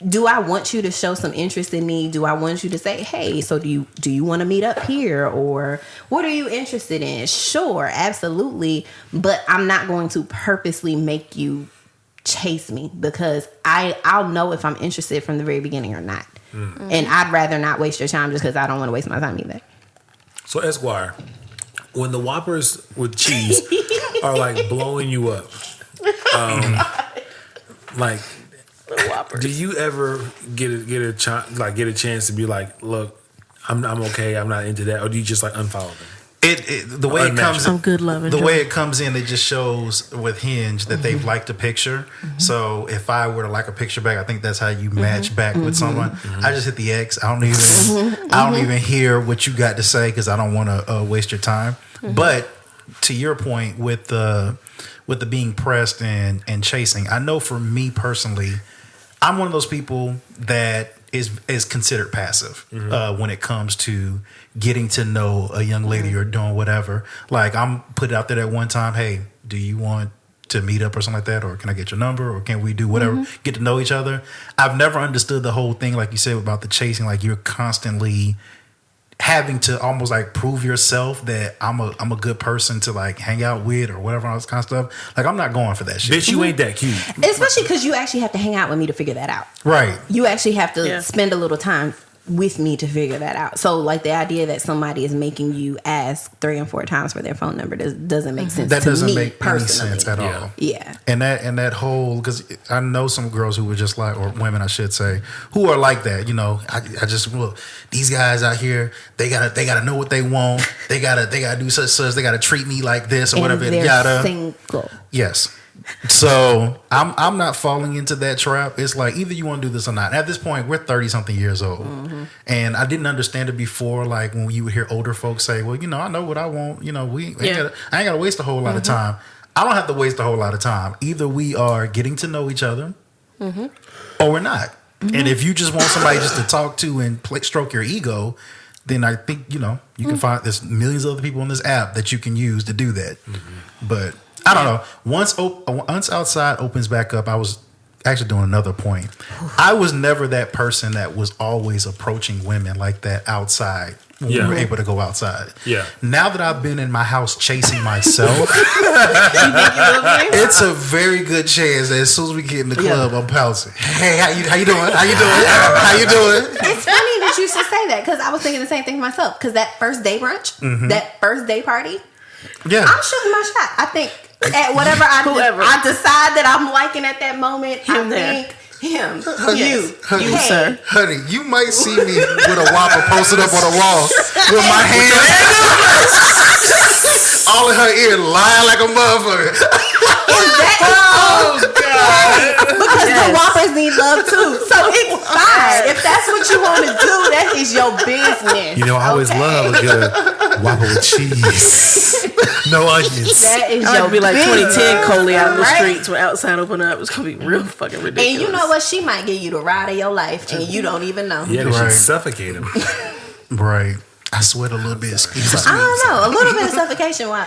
do I want you to show some interest in me? Do I want you to say, hey, so do you want to meet up here? Or what are you interested in? Sure, absolutely. But I'm not going to purposely make you chase me, because I'll know if I'm interested from the very beginning or not. Mm-hmm. And I'd rather not waste your time just because I don't want to waste my time either. So, Esquire, when the Whoppers with cheese are like blowing you up, like, do you ever get a chance to be like, look, I'm okay, I'm not into that, or do you just like unfollow them? The way it comes, I'm good loving. The way it comes in, it just shows with Hinge that they've liked a picture. Mm-hmm. So if I were to like a picture back, I think that's how you match back with someone. Mm-hmm. I just hit the X. I don't even hear what you got to say, because I don't want to waste your time. Mm-hmm. But to your point with the being pressed and chasing, I know for me personally, I'm one of those people that is considered passive when it comes to getting to know a young lady or doing whatever. Like, I'm put it out there at one time, hey, do you want to meet up or something like that? Or can I get your number? Or can we do whatever? Get to know each other. I've never understood the whole thing, like you said, about the chasing. Like, you're constantly having to almost like prove yourself that I'm a good person to like hang out with or whatever, all this kind of stuff. Like, I'm not going for that shit. Bitch, you ain't that cute. Especially because you actually have to hang out with me to figure that out. Right. You actually have to Yeah. spend a little time with me to figure that out. So, like, the idea that somebody is making you ask 3 and 4 times for their phone number doesn't make sense. That to doesn't me, make any personally. sense at Yeah. all. Yeah. And that whole, because I know some girls who were just like, or women I should say, who are like that. You know, I just, well, these guys out here, they gotta know what they want. They gotta do such. They gotta treat me like this or whatever. And they're Yada. single. Yes. So I'm not falling into that trap. It's like, either you want to do this or not. At this point, we're 30 something years old, and I didn't understand it before. Like, when you would hear older folks say, "Well, you know, I know what I want. You know, I ain't gotta waste a whole lot of time." I don't have to waste a whole lot of time. Either we are getting to know each other, or we're not. And if you just want somebody just to talk to and stroke your ego, then I think, you know, you can find there's millions of other people on this app that you can use to do that. But I don't know. Once outside opens back up, I was actually doing another point. I was never that person that was always approaching women like that outside when we were able to go outside. Yeah. Now that I've been in my house chasing myself, it's a very good chance that as soon as we get in the club, I'm pouncing. Hey, how you doing? How you doing? How you doing? It's funny that you should say that, because I was thinking the same thing myself. Because that first day brunch, that first day party, Yeah. I'm shooting my shot. I think at whatever I decide that I'm liking at that moment, Him there. think him, Yes. Honey, You, sir. Honey, you might see me with a Whopper posted up on the wall with my hand all in her ear, lying like a motherfucker. Because the Whoppers need love too. So it's fine. If that's what you want to do, that is your business. You know, I always love a good Whopper with cheese. No onions. That is It your would be like business. 2010 Coley out in the Right? streets when outside open up. It's gonna be real fucking ridiculous. And you know what? She might give you the ride of your life, and you don't even know. Yeah, they Right. should suffocate him. Right. I sweat a little bit. Excuse me. I don't know. A little bit of suffocation. Why?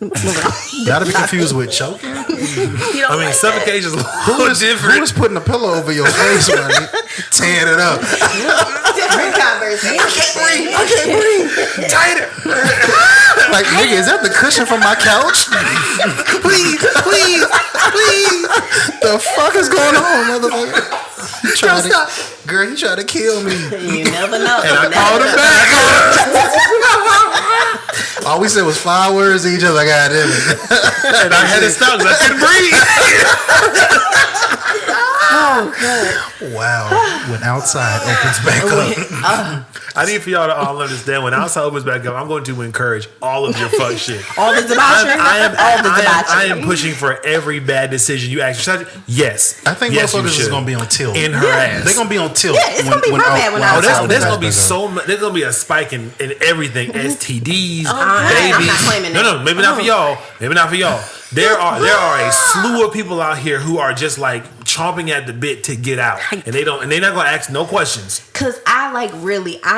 Not to be confused with choking. I mean, suffocation is a little Who different. was putting a pillow over your face when they tearing it up? Different conversation. I can't breathe. Tighter. Like, nigga, is that the cushion from my couch? Please. The fuck is going on, motherfucker? Girl, he tried to kill me. You never know. And I called him back. All we said was 5 words to each other. I got it. And I had to stop because I couldn't breathe. Wow. When outside opens back up. I need for y'all to all understand, when outside opens back up, I'm going to encourage all of your fuck shit. All the debauchery. I am pushing for every bad decision you actually. Yes. I think yes, you motherfuckers is should. going to be on tilt. In her ass. They're going to be on tilt. Yeah, it's gonna be real bad when Oh, outside there's gonna be opens back so much. There's gonna be a spike in everything. STDs, I'm babies. not claiming that. No, maybe not for y'all. Maybe not for y'all. There are a slew of people out here who are just like chomping at the bit to get out, and they're not gonna ask no questions. Because I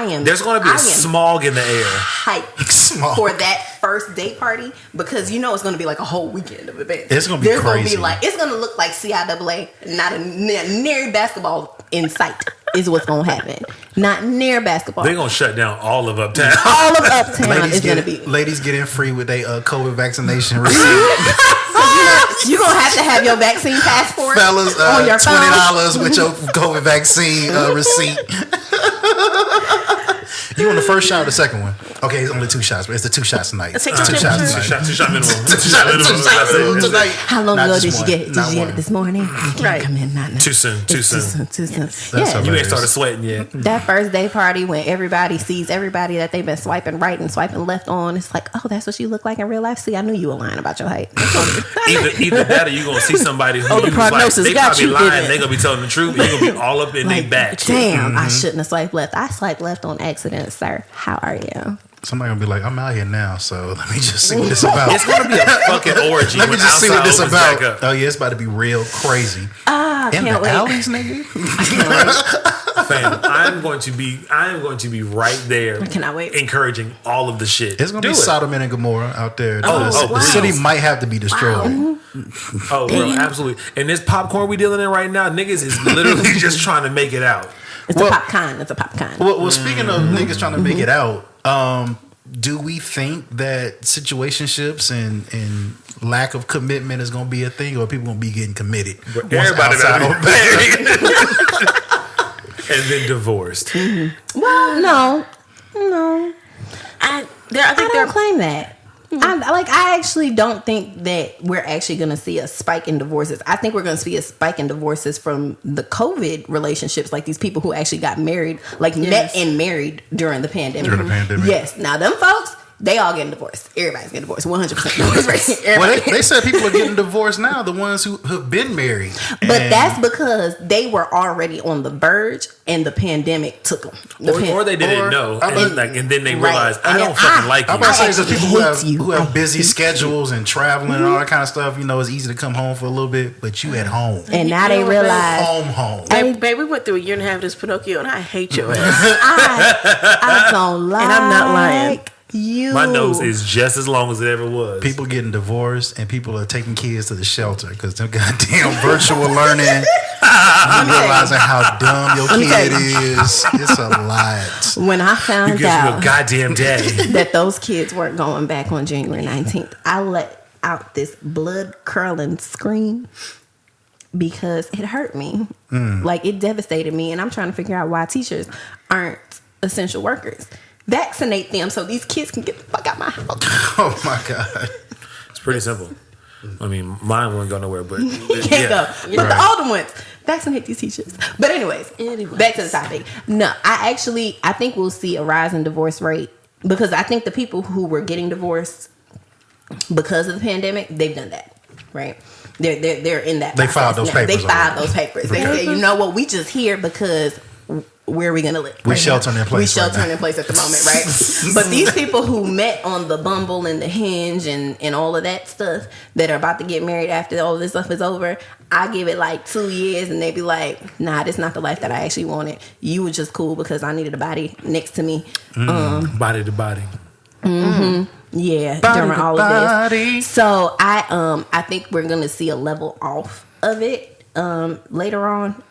am. There's gonna be a smog in the air. Hype Smog. for that first date party, because you know it's going to be like a whole weekend of events. It's gonna be There's crazy. Gonna be like, it's going to look like CIAA, not a near basketball in sight is what's going to happen. Not near basketball. They're gonna shut down all of Uptown. All of Uptown is going to be. Ladies get in free with their COVID vaccination receipt. You're going to have your vaccine passport Fellas, on your phone. $20 with your COVID vaccine receipt. You want the first shot or the second one? Okay, it's only 2 shots, but it's the 2 shots tonight. Take It's your 2 shots temperature. tonight. Two shot minimum. Two shot minimum. Tonight. How long Not ago just did you one. get it? Did Not you get one. it this morning? You can't Right. come in, not now. Too soon. Too It's soon. Too soon. That's Yeah. You ain't hilarious. started sweating yet. That first day party when everybody sees everybody that they've been swiping right and swiping left on, it's like, oh, that's what you look like in real life. See, I knew you were lying about your height. Either that or you gonna see somebody who the you prognosis they got probably you, lying. didn't it? They gonna be telling the truth. You gonna be all up in their back. Damn, I shouldn't have swiped left. I swiped left on accident, sir. How are you? Somebody gonna be like, I'm out here now, so let me just see what this about. It's gonna be a fucking orgy. Let me when just see what outside this opens about. back up. Oh yeah, it's about to be real crazy. I In can't the wait. alleys, nigga. Fam, I am going to be right there. I cannot wait. Encouraging all of the shit. It's gonna Do be it. Sodom and Gomorrah out there. Oh, The city wow. might have to be destroyed. Oh, bro, absolutely. And this popcorn we dealing in right now, niggas is literally just trying to make it out. It's a popcorn. It's a popcorn. Well, speaking of niggas trying to make it out, do we think that situationships and lack of commitment is going to be a thing, or are people going to be getting committed? Everybody about married and then divorced. Well, no. I I think don't claim that. I actually don't think that we're actually going to see a spike in divorces. I think we're going to see a spike in divorces from the COVID relationships, like these people who actually got married, met and married during the pandemic. Yes. Now, them folks, they all getting divorced. Everybody's getting divorced. 100% divorce rate. Well, they said people are getting divorced now, the ones who have been married. But that's because they were already on the verge and the pandemic took them. Or they didn't know. And then they realized, I don't fucking like you. I'm about to say, there's people who have busy hate schedules and traveling and all that kind of stuff. You know, it's easy to come home for a little bit, but you at home. And now they realize. Home. Babe, we went through a year and a half of this Pinocchio, and I hate your ass. I don't lie. And I'm not lying. My nose is just as long as it ever was. People getting divorced and people are taking kids to the shelter because they're goddamn virtual learning. You realizing how dumb your kid is. It's a lot. When I found out a goddamn day that those kids weren't going back on January 19th, I let out this blood curdling scream because it hurt me. Like, it devastated me, and I'm trying to figure out why teachers aren't essential workers. Vaccinate them so these kids can get the fuck out my house. Oh my God. It's pretty simple. I mean, mine wouldn't go nowhere, but you can't go. But the older ones, vaccinate these teachers. But anyways, back to the topic. No, I think we'll see a rise in divorce rate because I think the people who were getting divorced because of the pandemic, they've done that, right? They're in that. They filed those papers. They filed those papers. They say, you know what? We just here because. Where are we gonna live? We sheltering in place. We sheltering in place at the moment, right? But these people who met on the Bumble and the Hinge and all of that stuff that are about to get married after all this stuff is over, I give it like 2 years and they be like, nah, this is not the life that I actually wanted. You were just cool because I needed a body next to me. Body to body. Yeah, body during all of body. this. So I think we're gonna see a level off of it later on.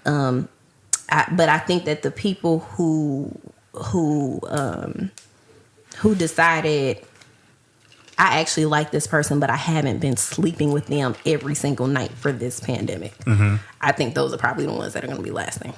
But I think that the people who decided I actually like this person, but I haven't been sleeping with them every single night for this pandemic. I think those are probably the ones that are going to be lasting.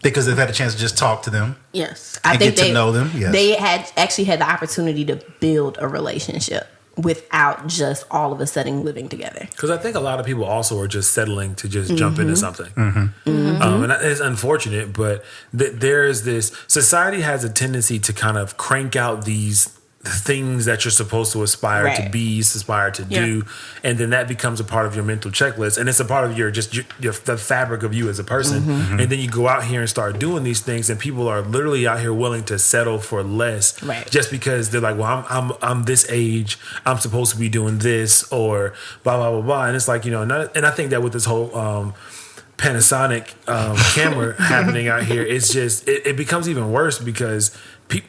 Because they've had a chance to just talk to them. Yes, I think get to know them. Yes. They had the opportunity to build a relationship without just all of a sudden living together. Because I think a lot of people also are just settling to just jump into something. And it's unfortunate, but there is this... Society has a tendency to kind of crank out these things that you're supposed to aspire to be, aspire to do, and then that becomes a part of your mental checklist, and it's a part of your the fabric of you as a person. And then you go out here and start doing these things, and people are literally out here willing to settle for less, just because they're like, well, I'm this age, I'm supposed to be doing this, or blah blah blah blah. And it's like, you know, and I think that with this whole Panasonic camera happening out here, it's just it becomes even worse because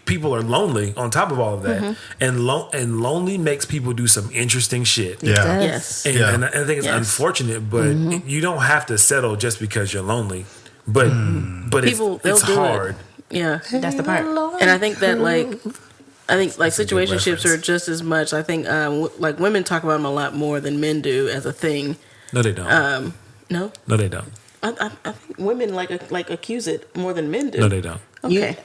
people are lonely on top of all of that, and lonely makes people do some interesting shit. Yes. And I think it's unfortunate, but you don't have to settle just because you're lonely. But people, it's hard. Yeah, that's the part. And I think that situationships are just as much. I think like women talk about them a lot more than men do as a thing. No, they don't. No, they don't. I think women like accuse it more than men do. No, they don't. Okay.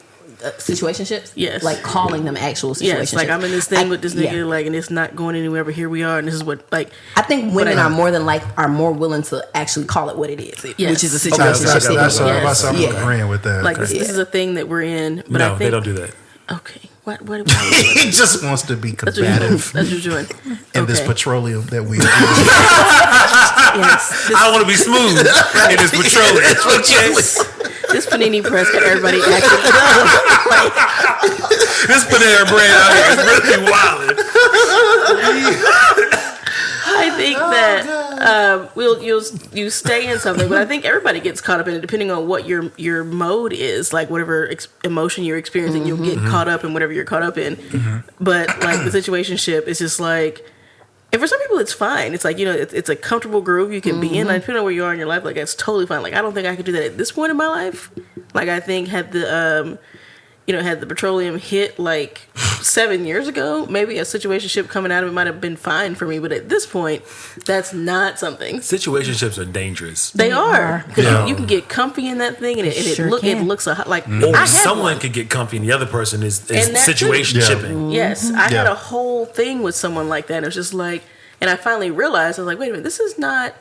Situationships? Yes. Like calling them actual situationships. Yes, like I'm in this thing with this nigga, like, and it's not going anywhere, but here we are, and this is what, like... I think women are more willing to actually call it what it is, which is a situation. I'm agreeing with that. Like, this is a thing that we're in, but no, they don't do that. Okay. What he just wants to be combative. That's what you're doing. In this petroleum that we are Yes. I want to be smooth in this petroleum. This panini press got everybody acting up. This Panera bread out here is really wild. I think that you stay in something, but I think everybody gets caught up in it depending on what your mode is. Like whatever emotion you're experiencing, you'll get caught up in whatever you're caught up in. But like the situationship is just like And for some people, it's fine. It's like, it's a comfortable groove you can be in. Like, depending on where you are in your life, like, that's totally fine. Like, I don't think I could do that at this point in my life. Like, I think had the petroleum hit, like, 7 years ago, maybe a situationship coming out of it might have been fine for me. But at this point, that's not something. Situationships are dangerous. They are. Because you can get comfy in that thing, and it looks like... Or someone could get comfy, and the other person is situationshipping. Yes. I had a whole thing with someone like that. And it was just like... And I finally realized, I was like, wait a minute, this is not...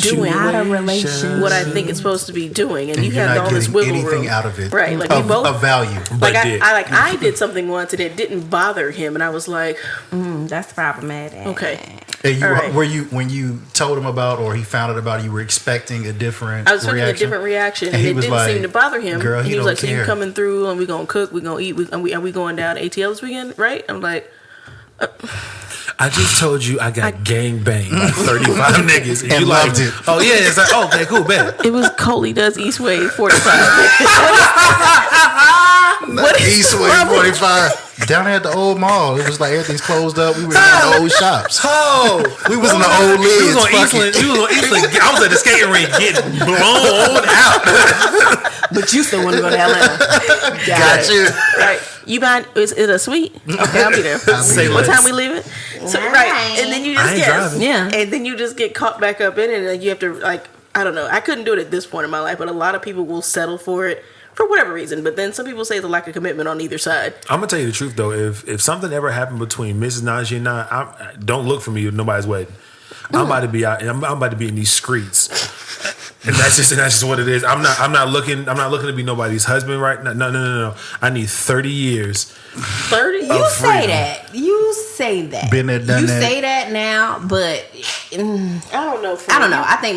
doing out of relation what I think it's supposed to be doing, and you have all this wiggle anything room out of it, right? Like of, we both of value. Like I did something once, and it didn't bother him, and I was like, that's problematic. Okay, and right. Were you when you told him about, or he found out about it, you were expecting a different? I was expecting a different reaction, and it didn't seem to bother him. Girl, he was like, care. "So you coming through, and we gonna cook, we gonna eat, are we going down to ATL this weekend?" Right? I'm like. I just told you I got gang banged by 35 niggas. And you loved it. Oh, yeah. It's like, okay, cool, bet. It was Coley does Eastway 45. What is Eastway 45? Down there at the old mall. It was like everything's closed up. We were in the old shops. Oh. We was in the old lids. We was on Eastland. I was at the skating rink getting blown out. But you still want to go to Atlanta. Got you. Right. You mind? Is it a suite? Okay, I'll be there. What time we leaving? So, right, and then you just and then you just get caught back up in it, and like, you have to I don't know. I couldn't do it at this point in my life, but a lot of people will settle for it for whatever reason. But then some people say it's a lack of commitment on either side. I'm gonna tell you the truth though. If something ever happened between Mrs. Naji and I don't look for me at nobody's wedding. I'm about to be out. I'm about to be in these streets. And that's just what it is. I'm not looking to be nobody's husband right now. No. I need 30 years. 30? You say that. Been there, done that. You say that now, but I don't know. I don't know. I think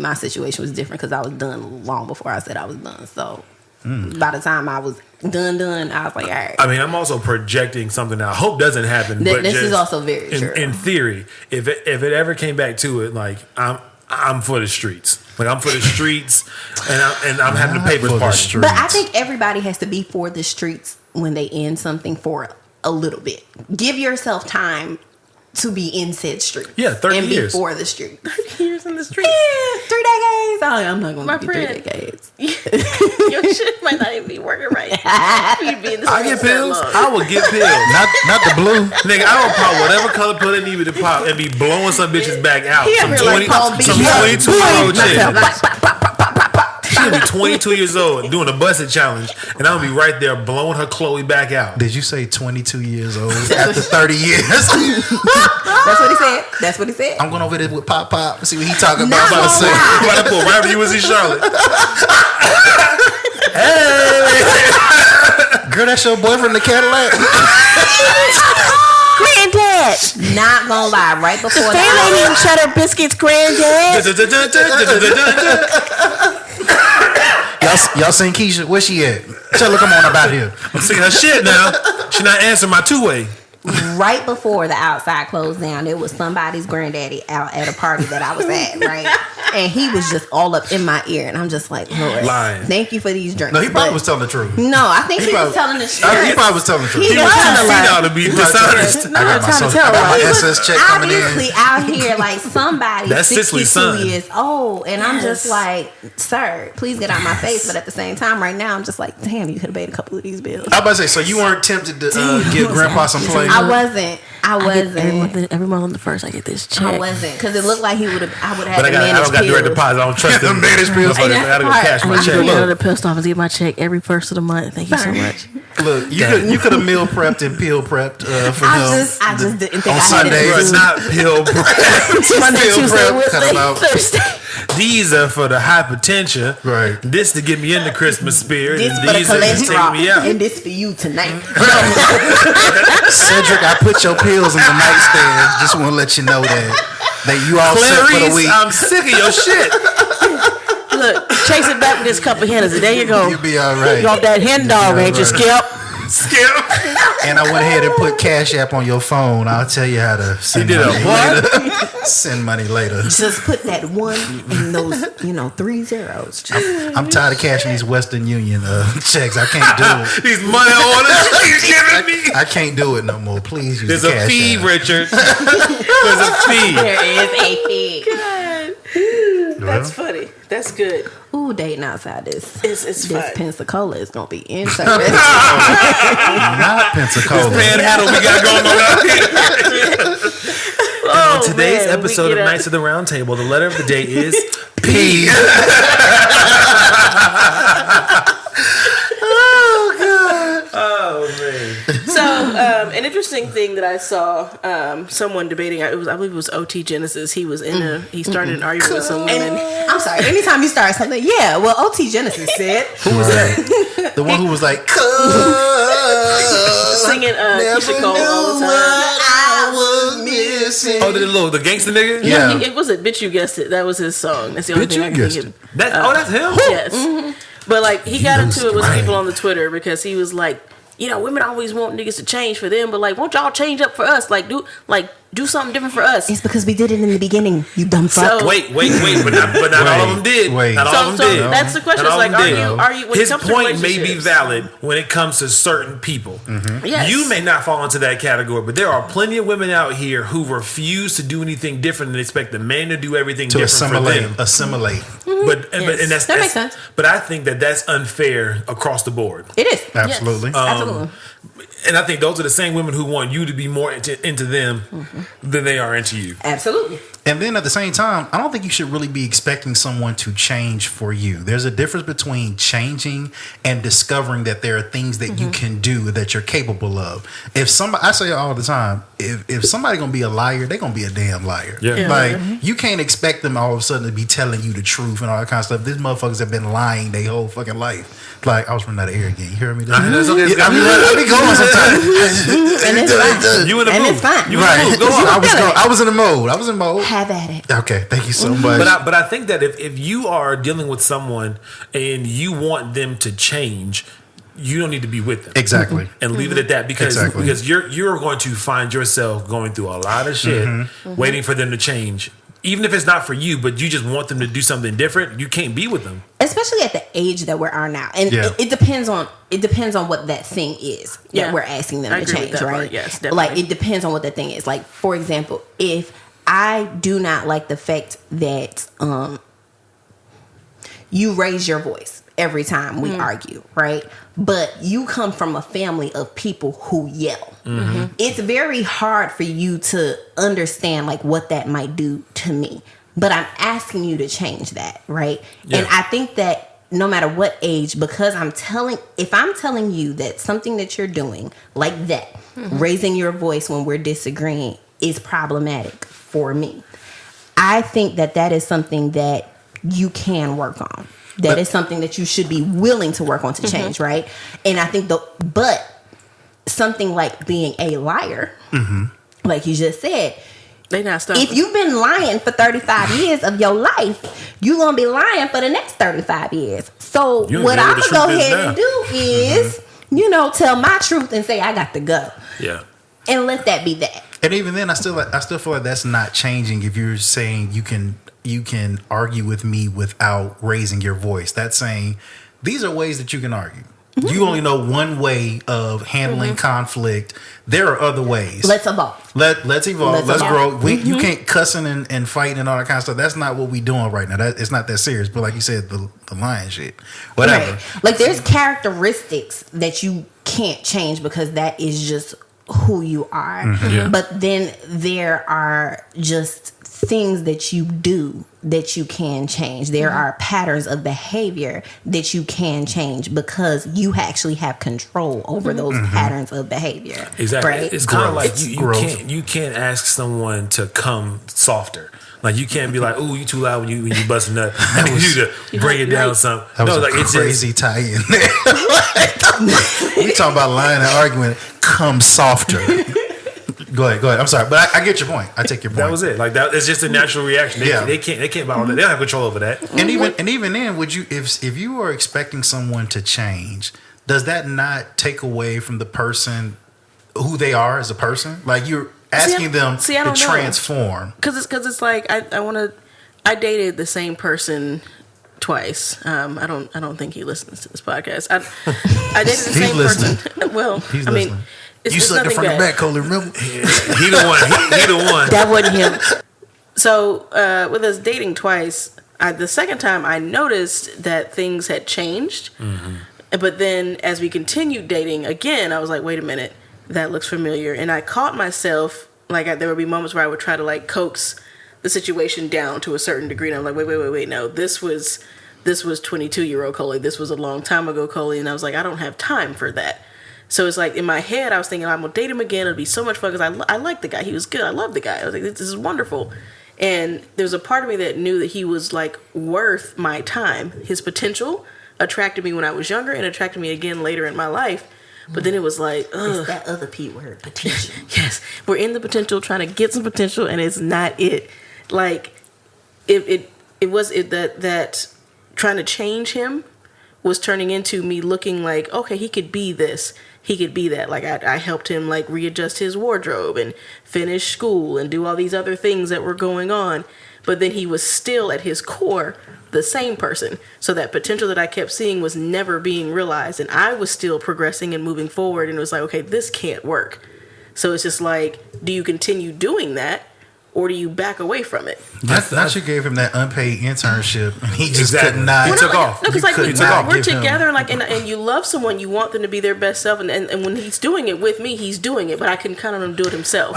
my situation was different because I was done long before I said I was done. So by the time I was done, I was like, all right. I mean, I'm also projecting something that I hope doesn't happen. But this is also very true. In theory, if it ever came back to it, like I'm for the streets. Like I'm for the streets, and I'm having the papers party. But I think everybody has to be for the streets when they end something for a little bit. Give yourself time to be in said street. Yeah, 30 and years. be for the street. 30 years in the street. Yeah, 3 decades. Oh, I'm not going to be 3 decades. Your shit might not even be working right. You'd be in the I get pills. I will get pills. Not the blue. Nigga, I will pop whatever color pill they need me to pop and be blowing some bitches back out. Some 22-year-old chick. She'll be 22 years old doing a busted challenge, and I'll be right there blowing her Chloe back out. Did you say 22 years old after 30 years? That's what he said. I'm going over there with Pop and see what he talking about. I'm about to pull right after you was in Charlotte. Hey! Girl, that's your boyfriend in the Cadillac? Granddad! Not gonna lie, right before They made him cheddar biscuits, granddad. Y'all seen Keisha? Where she at? Tell her come on about here. I'm singing her shit now. She not answering my two-way. Right before the outside closed down, there was somebody's granddaddy out at a party that I was at, right? And he was just all up in my ear, and I'm just like, Lord, lying. Thank you for these drinks. No, he probably was telling the truth. No, I think he was telling the truth. He probably was telling the truth. He was too female to be dishonest. I got my SS check coming in. Obviously out here like somebody That's 62 Cicely's son. years old, and I'm just like, sir, please get out of my face. But at the same time, right now, I'm just like, damn, you could have paid a couple of these bills. I was about to say, so you weren't tempted to give Grandpa some flavor? I wasn't. Every month on the first, I get this check. I wasn't, because it looked like I would have had But I don't got direct deposit. I don't trust them. Managed pills. I gotta go cash my check. I go to the post office, get my check every first of the month. Thank you so much. Look, you could have meal prepped and pill prepped for him. I just didn't think on I Sundays. It's not pill prep. Monday, Pill Tuesday, prep, Wednesday, cut 'em out. Thursday. These are for the hypertension. Right. This to get me in the Christmas spirit. This and for the these are to take me out. cholesterol, and this for you tonight. Cedric, I put your pills in the nightstand. Just want to let you know that you all set for the Clarice, week. I'm sick of your shit. Look, chase it back with this cup of Hennessy. There you go. You'll be all right. You want that hen dog, ain't you, Skip? Skip. and I went ahead and put Cash App on your phone, I'll tell you how to send You did money a what? later. Send money later. Just put that 1 and those, 3 zeros. Just, I'm tired of cashing these Western Union checks. I can't do it. These money orders he's giving me. I can't do it no more. Please use There's the a Cash fee, App. Richard. There's a fee. there is a fee. That's funny. That's good. Ooh, dating outside this It's fun. Pensacola is gonna be interesting. Not Pensacola. Panhandle we got going on out here. Oh, On today's man, we episode get of up- Knights of the Round Table, the letter of the day is P. Oh man. So, an interesting thing that I saw someone debating. I believe it was OT Genesis. He was he started an argument with some women. I'm sorry. Anytime you start something, yeah. Well, OT Genesis said Who was that? The one who was like, Singing Keisha Cole all the time. I was missing. Oh, the gangster nigga? Yeah. It was it. Bitch, you guessed it. That was his song. That's the only Bitch, thing you I can guessed think of. That's him? Yes. But like he got knows into it with the people brain. on the Twitter because he was like, women always want niggas to change for them, but like, won't y'all change up for us? Do something different for us. it's because we did it in the beginning. You dumb fuck. So- Wait, but not all of them did. Wait. Not all So of them did. that's the question. Not all It's of like, them did. are you? When His it comes to point may be relationships- valid when it comes to certain people. Yes. You may not fall into that category, but there are plenty of women out here who refuse to do anything different and expect the man to do everything To different for them. assimilate. But and that's That makes sense. But I think that's unfair across the board. It is. Absolutely. Absolutely. And I think those are the same women who want you to be more into them than they are into you. Absolutely. And then at the same time, I don't think you should really be expecting someone to change for you. There's a difference between changing and discovering that there are things that you can do that you're capable of. If somebody, I say it all the time, if somebody gonna be a liar, they gonna be a damn liar. Yeah. Yeah. Like you can't expect them all of a sudden to be telling you the truth and all that kind of stuff. These motherfuckers have been lying their whole fucking life. Like I was running out of air again. You hear me? That's okay. Yeah, I be going sometimes. And it's fine. You in the And mood. it's fine. You in the mood. Go on. I was in the mode. I was in mode. Have at it. Okay, thank you so much. But I think that if you are dealing with someone and you want them to change, you don't need to be with them. Exactly. And leave it at that because Exactly. you're going to find yourself going through a lot of shit waiting for them to change. Even if it's not for you, but you just want them to do something different, you can't be with them. Especially at the age that we are now, and Yeah. it depends on what that thing is that Yeah. we're asking them I to agree with change, that right? part. Yes, definitely. Like it depends on what that thing is. Like for example, if I do not like the fact that you raise your voice every time we argue, right? But you come from a family of people who yell. It's very hard for you to understand like what that might do to me. But I'm asking you to change that, right? Yeah. And I think that no matter what age, because if I'm telling you that something that you're doing like that, raising your voice when we're disagreeing is problematic for me. I think that is something that you can work on. That is something that you should be willing to work on to change, right? And I think but something like being a liar, like you just said, They not stopping. if you've been lying for 35 years of your life, you're going to be lying for the next 35 years. So You don't what know I'm what the going to go truth is ahead now. and do is, tell my truth and say I got to go. Yeah. And let that be that. And even then, I still feel like that's not changing. If you're saying you can argue with me without raising your voice, that's saying these are ways that you can argue. You only know one way of handling conflict. There are other ways. Let's evolve. Let's evolve. Let's evolve. grow. You can't cussing and fighting and all that kind of stuff. That's not what we doing right now. It's not that serious. But like you said, the lion shit, whatever. Right. Like there's characteristics that you can't change because that is just who you are. Yeah. But then there are just things that you do that you can change. There are patterns of behavior that you can change because you actually have control over those patterns of behavior. Exactly. Right? It's kind of like It's you growth. you can't ask someone to come softer. Like you can't be like, "Ooh, you too loud when you bust a nut." I need you to bring it down some. That was No, a like it's crazy tie-in there. We talking about lying and arguing. Come softer. Go ahead. I'm sorry, but I get your point. I take your point. that was it. Like that. It's just a natural reaction. They, Yeah. they can't bottle that. They don't have control over that. And even then, would you if you are expecting someone to change, does that not take away from the person who they are as a person? Like you're asking them to transform. Because it's like I dated the same person twice. I don't think he listens to this podcast. I dated the same person. Well, He's I mean, listening. it's sucked it nothing from bad. the back, Coley. Remember? He the one. He the one. That wasn't him. So with us dating twice, the second time I noticed that things had changed. Mm-hmm. But then as we continued dating again, I was like, wait a minute, that looks familiar. And I caught myself, like there would be moments where I would try to like coax the situation down to a certain degree. And I'm like, wait, no, this was 22-year-old Coley. This was a long time ago, Coley. And I was like, I don't have time for that. So it's like in my head, I was thinking, I'm going to date him again. It'll be so much fun because I like the guy. He was good. I love the guy. I was like, this is wonderful. And there's a part of me that knew that he was like worth my time. His potential attracted me when I was younger and attracted me again later in my life. But then it was like, ugh. It's that other P word, potential. Yes. We're in the potential, trying to get some potential, and it's not it. Like, it was that trying to change him was turning into me looking like, okay, he could be this. He could be that. Like, I helped him, like, readjust his wardrobe and finish school and do all these other things that were going on. But then he was still, at his core, the same person. So that potential that I kept seeing was never being realized. And I was still progressing and moving forward. And it was like, okay, this can't work. So it's just like, do you continue doing that? Or do you back away from it? Not you gave him that unpaid internship, and he just could not. He took off. No, because like we're together, and like, and you love someone, you want them to be their best self, and when he's doing it with me, he's doing it, but I couldn't count on him to do it himself.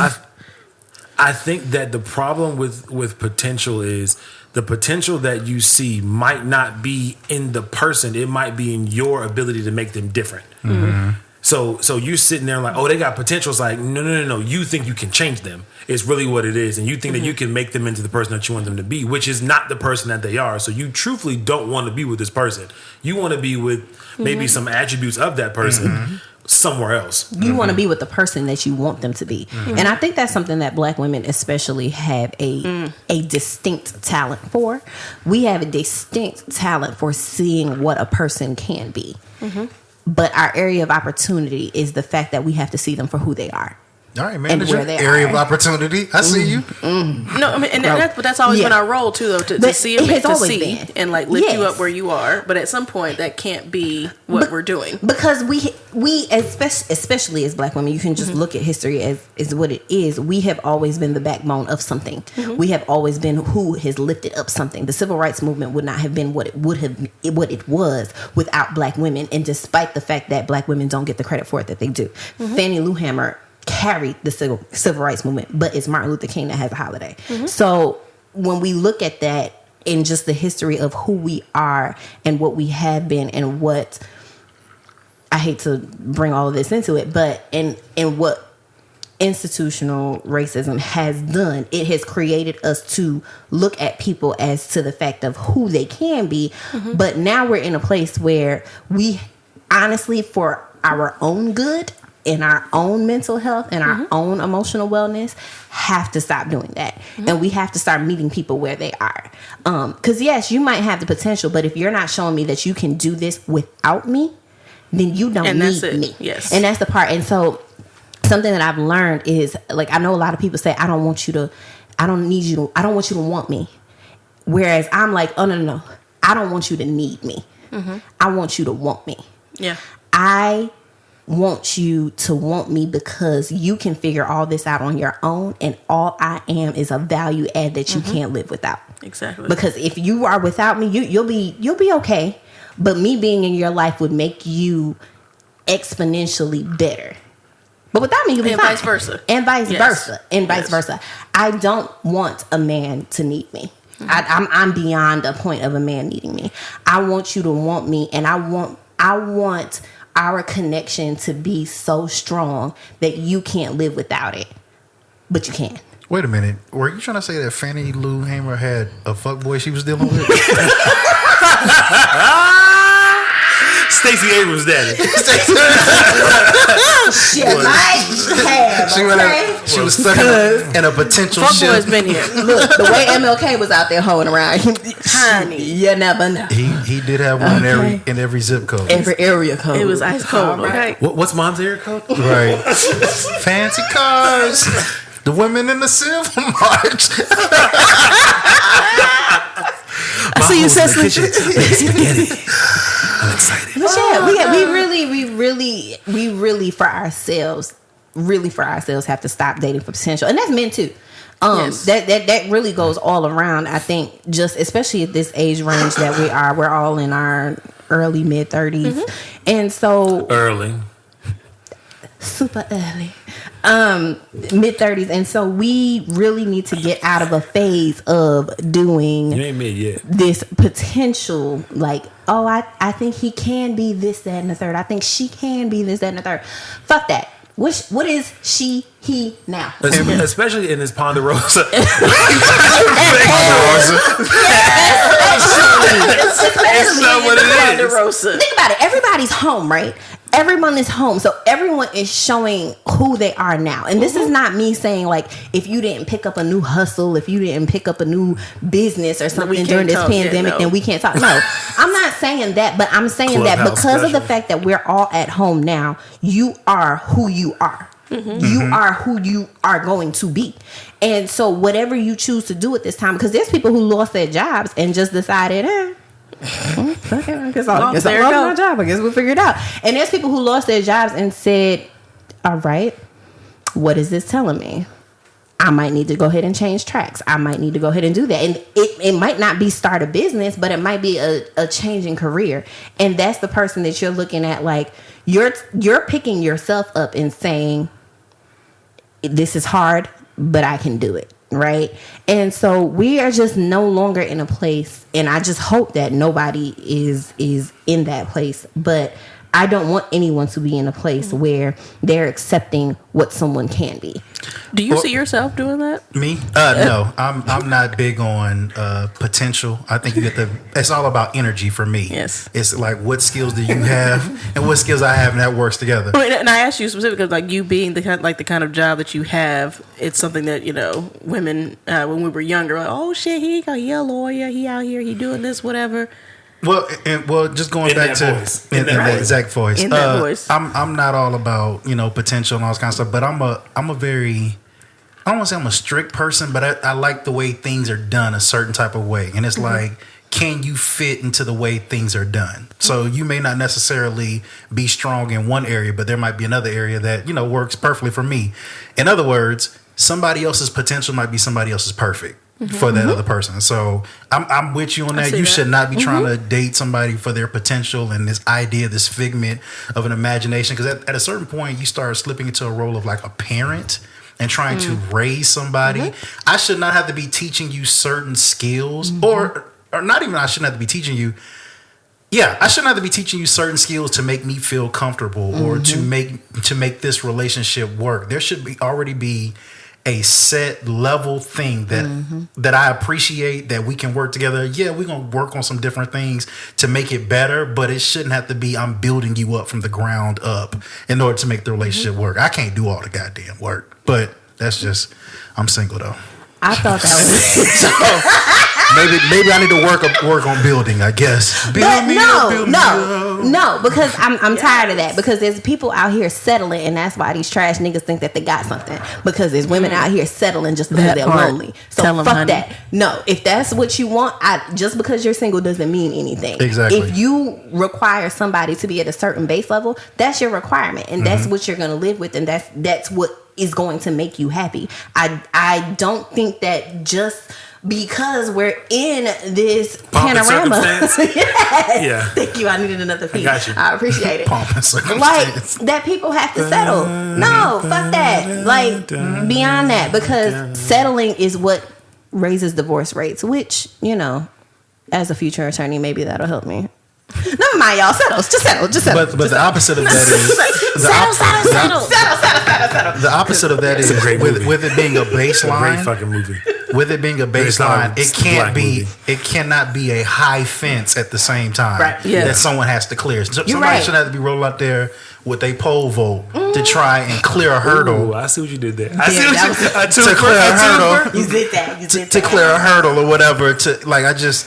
I think that the problem with potential is the potential that you see might not be in the person; it might be in your ability to make them different. Mm-hmm. So you sitting there like, oh, they got potential. It's like, no. You think you can change them. It's really what it is. And you think that you can make them into the person that you want them to be, which is not the person that they are. So you truthfully don't want to be with this person. You want to be with maybe some attributes of that person somewhere else. You want to be with the person that you want them to be. And I think that's something that Black women especially have a distinct talent for. We have a distinct talent for seeing what a person can be. But our area of opportunity is the fact that we have to see them for who they are. All right, manager. Area of opportunity. I see you. No, I mean, and that's always been our role too, though, to see and to see and like lift you up where you are. But at some point, that can't be what we're doing, because we especially as Black women, you can just look at history as what it is. We have always been the backbone of something. We have always been who has lifted up something. The civil rights movement would not have been what it was without Black women. And despite the fact that Black women don't get the credit for it that they do, Fannie Lou Hamer carried the civil rights movement, but it's Martin Luther King that has a holiday. So when we look at that in just the history of who we are and what we have been and what, I hate to bring all of this into it, but in what institutional racism has done, it has created us to look at people as to the fact of who they can be. But now we're in a place where we honestly, for our own good, in our own mental health and our own emotional wellness, have to stop doing that. And we have to start meeting people where they are. Because yes, you might have the potential, but if you're not showing me that you can do this without me, then you don't need me. Yes. And that's the part. And so something that I've learned is, like, I know a lot of people say, I don't want you to want me. Whereas I'm like, oh, no. I don't want you to need me. I want you to want me. Yeah. I want you to want me because you can figure all this out on your own, and all I am is a value add that you can't live without. Exactly. Because if you are without me, you'll be okay, but me being in your life would make you exponentially better. But without me, you'll be fine. Vice versa. And vice versa. I don't want a man to need me. I'm beyond the point of a man needing me. I want you to want me, and I want our connection to be so strong that you can't live without it, but you can. Wait a minute. Were you trying to say that Fannie Lou Hamer had a fuckboy she was dealing with? Stacey Abrams' daddy. She was stuck in a potential ship. Fuckboy's been here. Look, the way MLK was out there hoeing around, honey, you never know. He He did have one in every zip code. Every area code. It was ice cold. Okay. What's mom's area code? Right. Fancy cars. The women in the Silver March. I see you, Cecily. Spaghetti. I'm excited. But yeah, we really for ourselves have to stop dating for potential, and that's men too. Yes. That really goes all around. I think just especially at this age range that we're all in our early mid 30s, and so Early. super early, mid 30s, and so we really need to get out of a phase of doing You ain't mid yet. this potential, like, oh, I think he can be this, that, and the third. I think she can be this, that, and the third. Fuck that. What is she, he now? Especially in this Ponderosa. Especially not what in the it is. Ponderosa. Think about it. Everybody's home, right? Everyone is home. So everyone is showing who they are now. And this is not me saying, like, if you didn't pick up a new hustle, if you didn't pick up a new business or something during this pandemic, then we can't talk. No, I'm not saying that, but I'm saying that because of the fact that we're all at home now, you are who you are. You are who you are going to be. And so whatever you choose to do at this time, because there's people who lost their jobs and just decided, fuck it, I guess I lost my job. I guess we'll figure it out. And there's people who lost their jobs and said, all right, what is this telling me? I might need to go ahead and change tracks. I might need to go ahead and do that. And it might not be start a business, but it might be a change in career. And that's the person that you're looking at, like, you're picking yourself up and saying, this is hard, but I can do it. Right. And so we are just no longer in a place, and I just hope that nobody is in that place. But I don't want anyone to be in a place where they're accepting what someone can be. Do you see yourself doing that? Me? No, I'm not big on potential. I think it's all about energy for me. Yes. It's like, what skills do you have and what skills I have, and that works together. And I asked you specifically, like, you being the kind of job that you have, it's something that, women, when we were younger, like, oh shit, he a lawyer, he out here, he doing this, whatever. Well, just going back to in that exact voice. In that voice. I'm not all about, potential and all this kind of stuff, but I'm a very, I don't want to say I'm a strict person, but I like the way things are done a certain type of way. And it's like, can you fit into the way things are done? So you may not necessarily be strong in one area, but there might be another area that, works perfectly for me. In other words, somebody else's potential might be somebody else's perfect. For that other person. So I'm with you on that. You should not be trying to date somebody for their potential and this idea, this figment of an imagination. Because at a certain point, you start slipping into a role of like a parent and trying to raise somebody. I should not have to be teaching you certain skills or not even I shouldn't have to be teaching you. Yeah, I shouldn't have to be teaching you certain skills to make me feel comfortable or to make this relationship work. There should already be a set level thing that I appreciate, that we can work together. Yeah, we're going to work on some different things to make it better, but it shouldn't have to be I'm building you up from the ground up in order to make the relationship work. I can't do all the goddamn work, but that's just, I'm single though. I thought that was So maybe I need to work on building, I guess. But no, because I'm tired of that. Because there's people out here settling, and that's why these trash niggas think that they got something. Because there's women out here settling just because they're lonely. So fuck that. No, if that's what you want, just because you're single doesn't mean anything. Exactly. If you require somebody to be at a certain base level, that's your requirement, and that's what you're going to live with, and that's what is going to make you happy. I don't think that just because we're in this panorama. Yeah. Thank you. I needed another piece. I got you. I appreciate it. Pomp and Like circumstance. that people have to settle. No, fuck that. Like beyond that, because settling is what raises divorce rates, which, as a future attorney, maybe that'll help me. Never mind, y'all. Just settle. But the opposite of that is Settle. the opposite of that is a great movie. with it being a baseline. Great fucking movie. With it being a baseline, It's black movie. it cannot be a high fence at the same time Right. Yeah. that someone has to clear. Somebody right. should have to be rolling out there with a pole vault to try and clear a hurdle. Ooh, I see what you did there. that was- To clear a hurdle. You did that. To clear a hurdle or whatever. I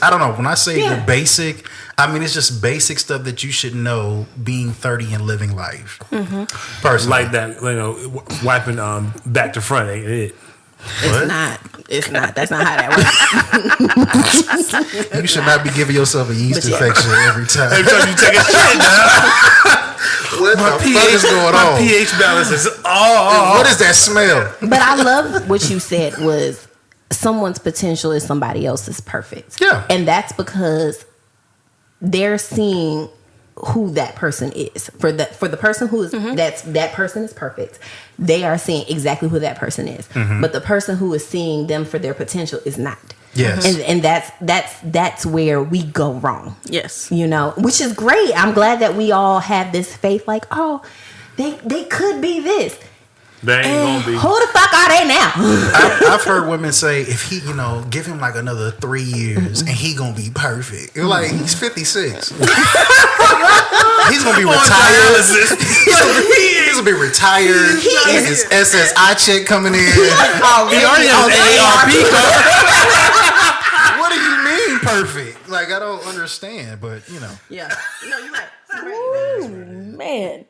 don't know. When I say the basic, I mean, it's just basic stuff that you should know being 30 and living life. Personally. Like that, wiping back to front ain't it? It's not. It's not. That's not how that works. You should not be giving yourself a yeast But yeah. infection every time. Every time you take a shit, What the fuck is going my on? pH balance is off. What is that smell? But I love what you said was someone's potential is somebody else's perfect. Yeah. And that's because they're seeing who that person is. For the person who is that person is perfect. They are seeing exactly who that person is. But the person who is seeing them for their potential is not. Yes. And that's where we go wrong. Yes. You know, which is great. I'm glad that we all have this faith like, oh, they could be this. They ain't gonna be. Who the fuck are they now? I've heard women say if he, give him like another 3 years and he gonna be perfect. You're like, he's 56. He's gonna be retired. He's gonna be retired. His SSI check coming in. He already has an AARP card. What do you mean perfect? Like, I don't understand, but Yeah. No, you're right. Ooh, man.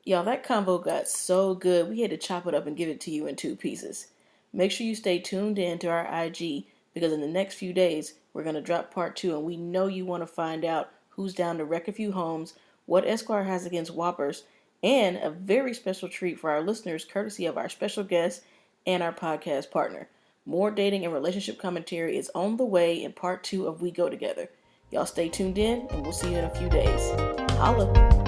Y'all, that combo got so good, we had to chop it up and give it to you in 2 pieces. Make sure you stay tuned in to our IG, because in the next few days, we're going to drop part 2, and we know you want to find out who's down to wreck a few homes, what Esquire has against Whoppers, and a very special treat for our listeners, courtesy of our special guest and our podcast partner. More dating and relationship commentary is on the way in part 2 of We Go Together. Y'all stay tuned in, and we'll see you in a few days. Holla!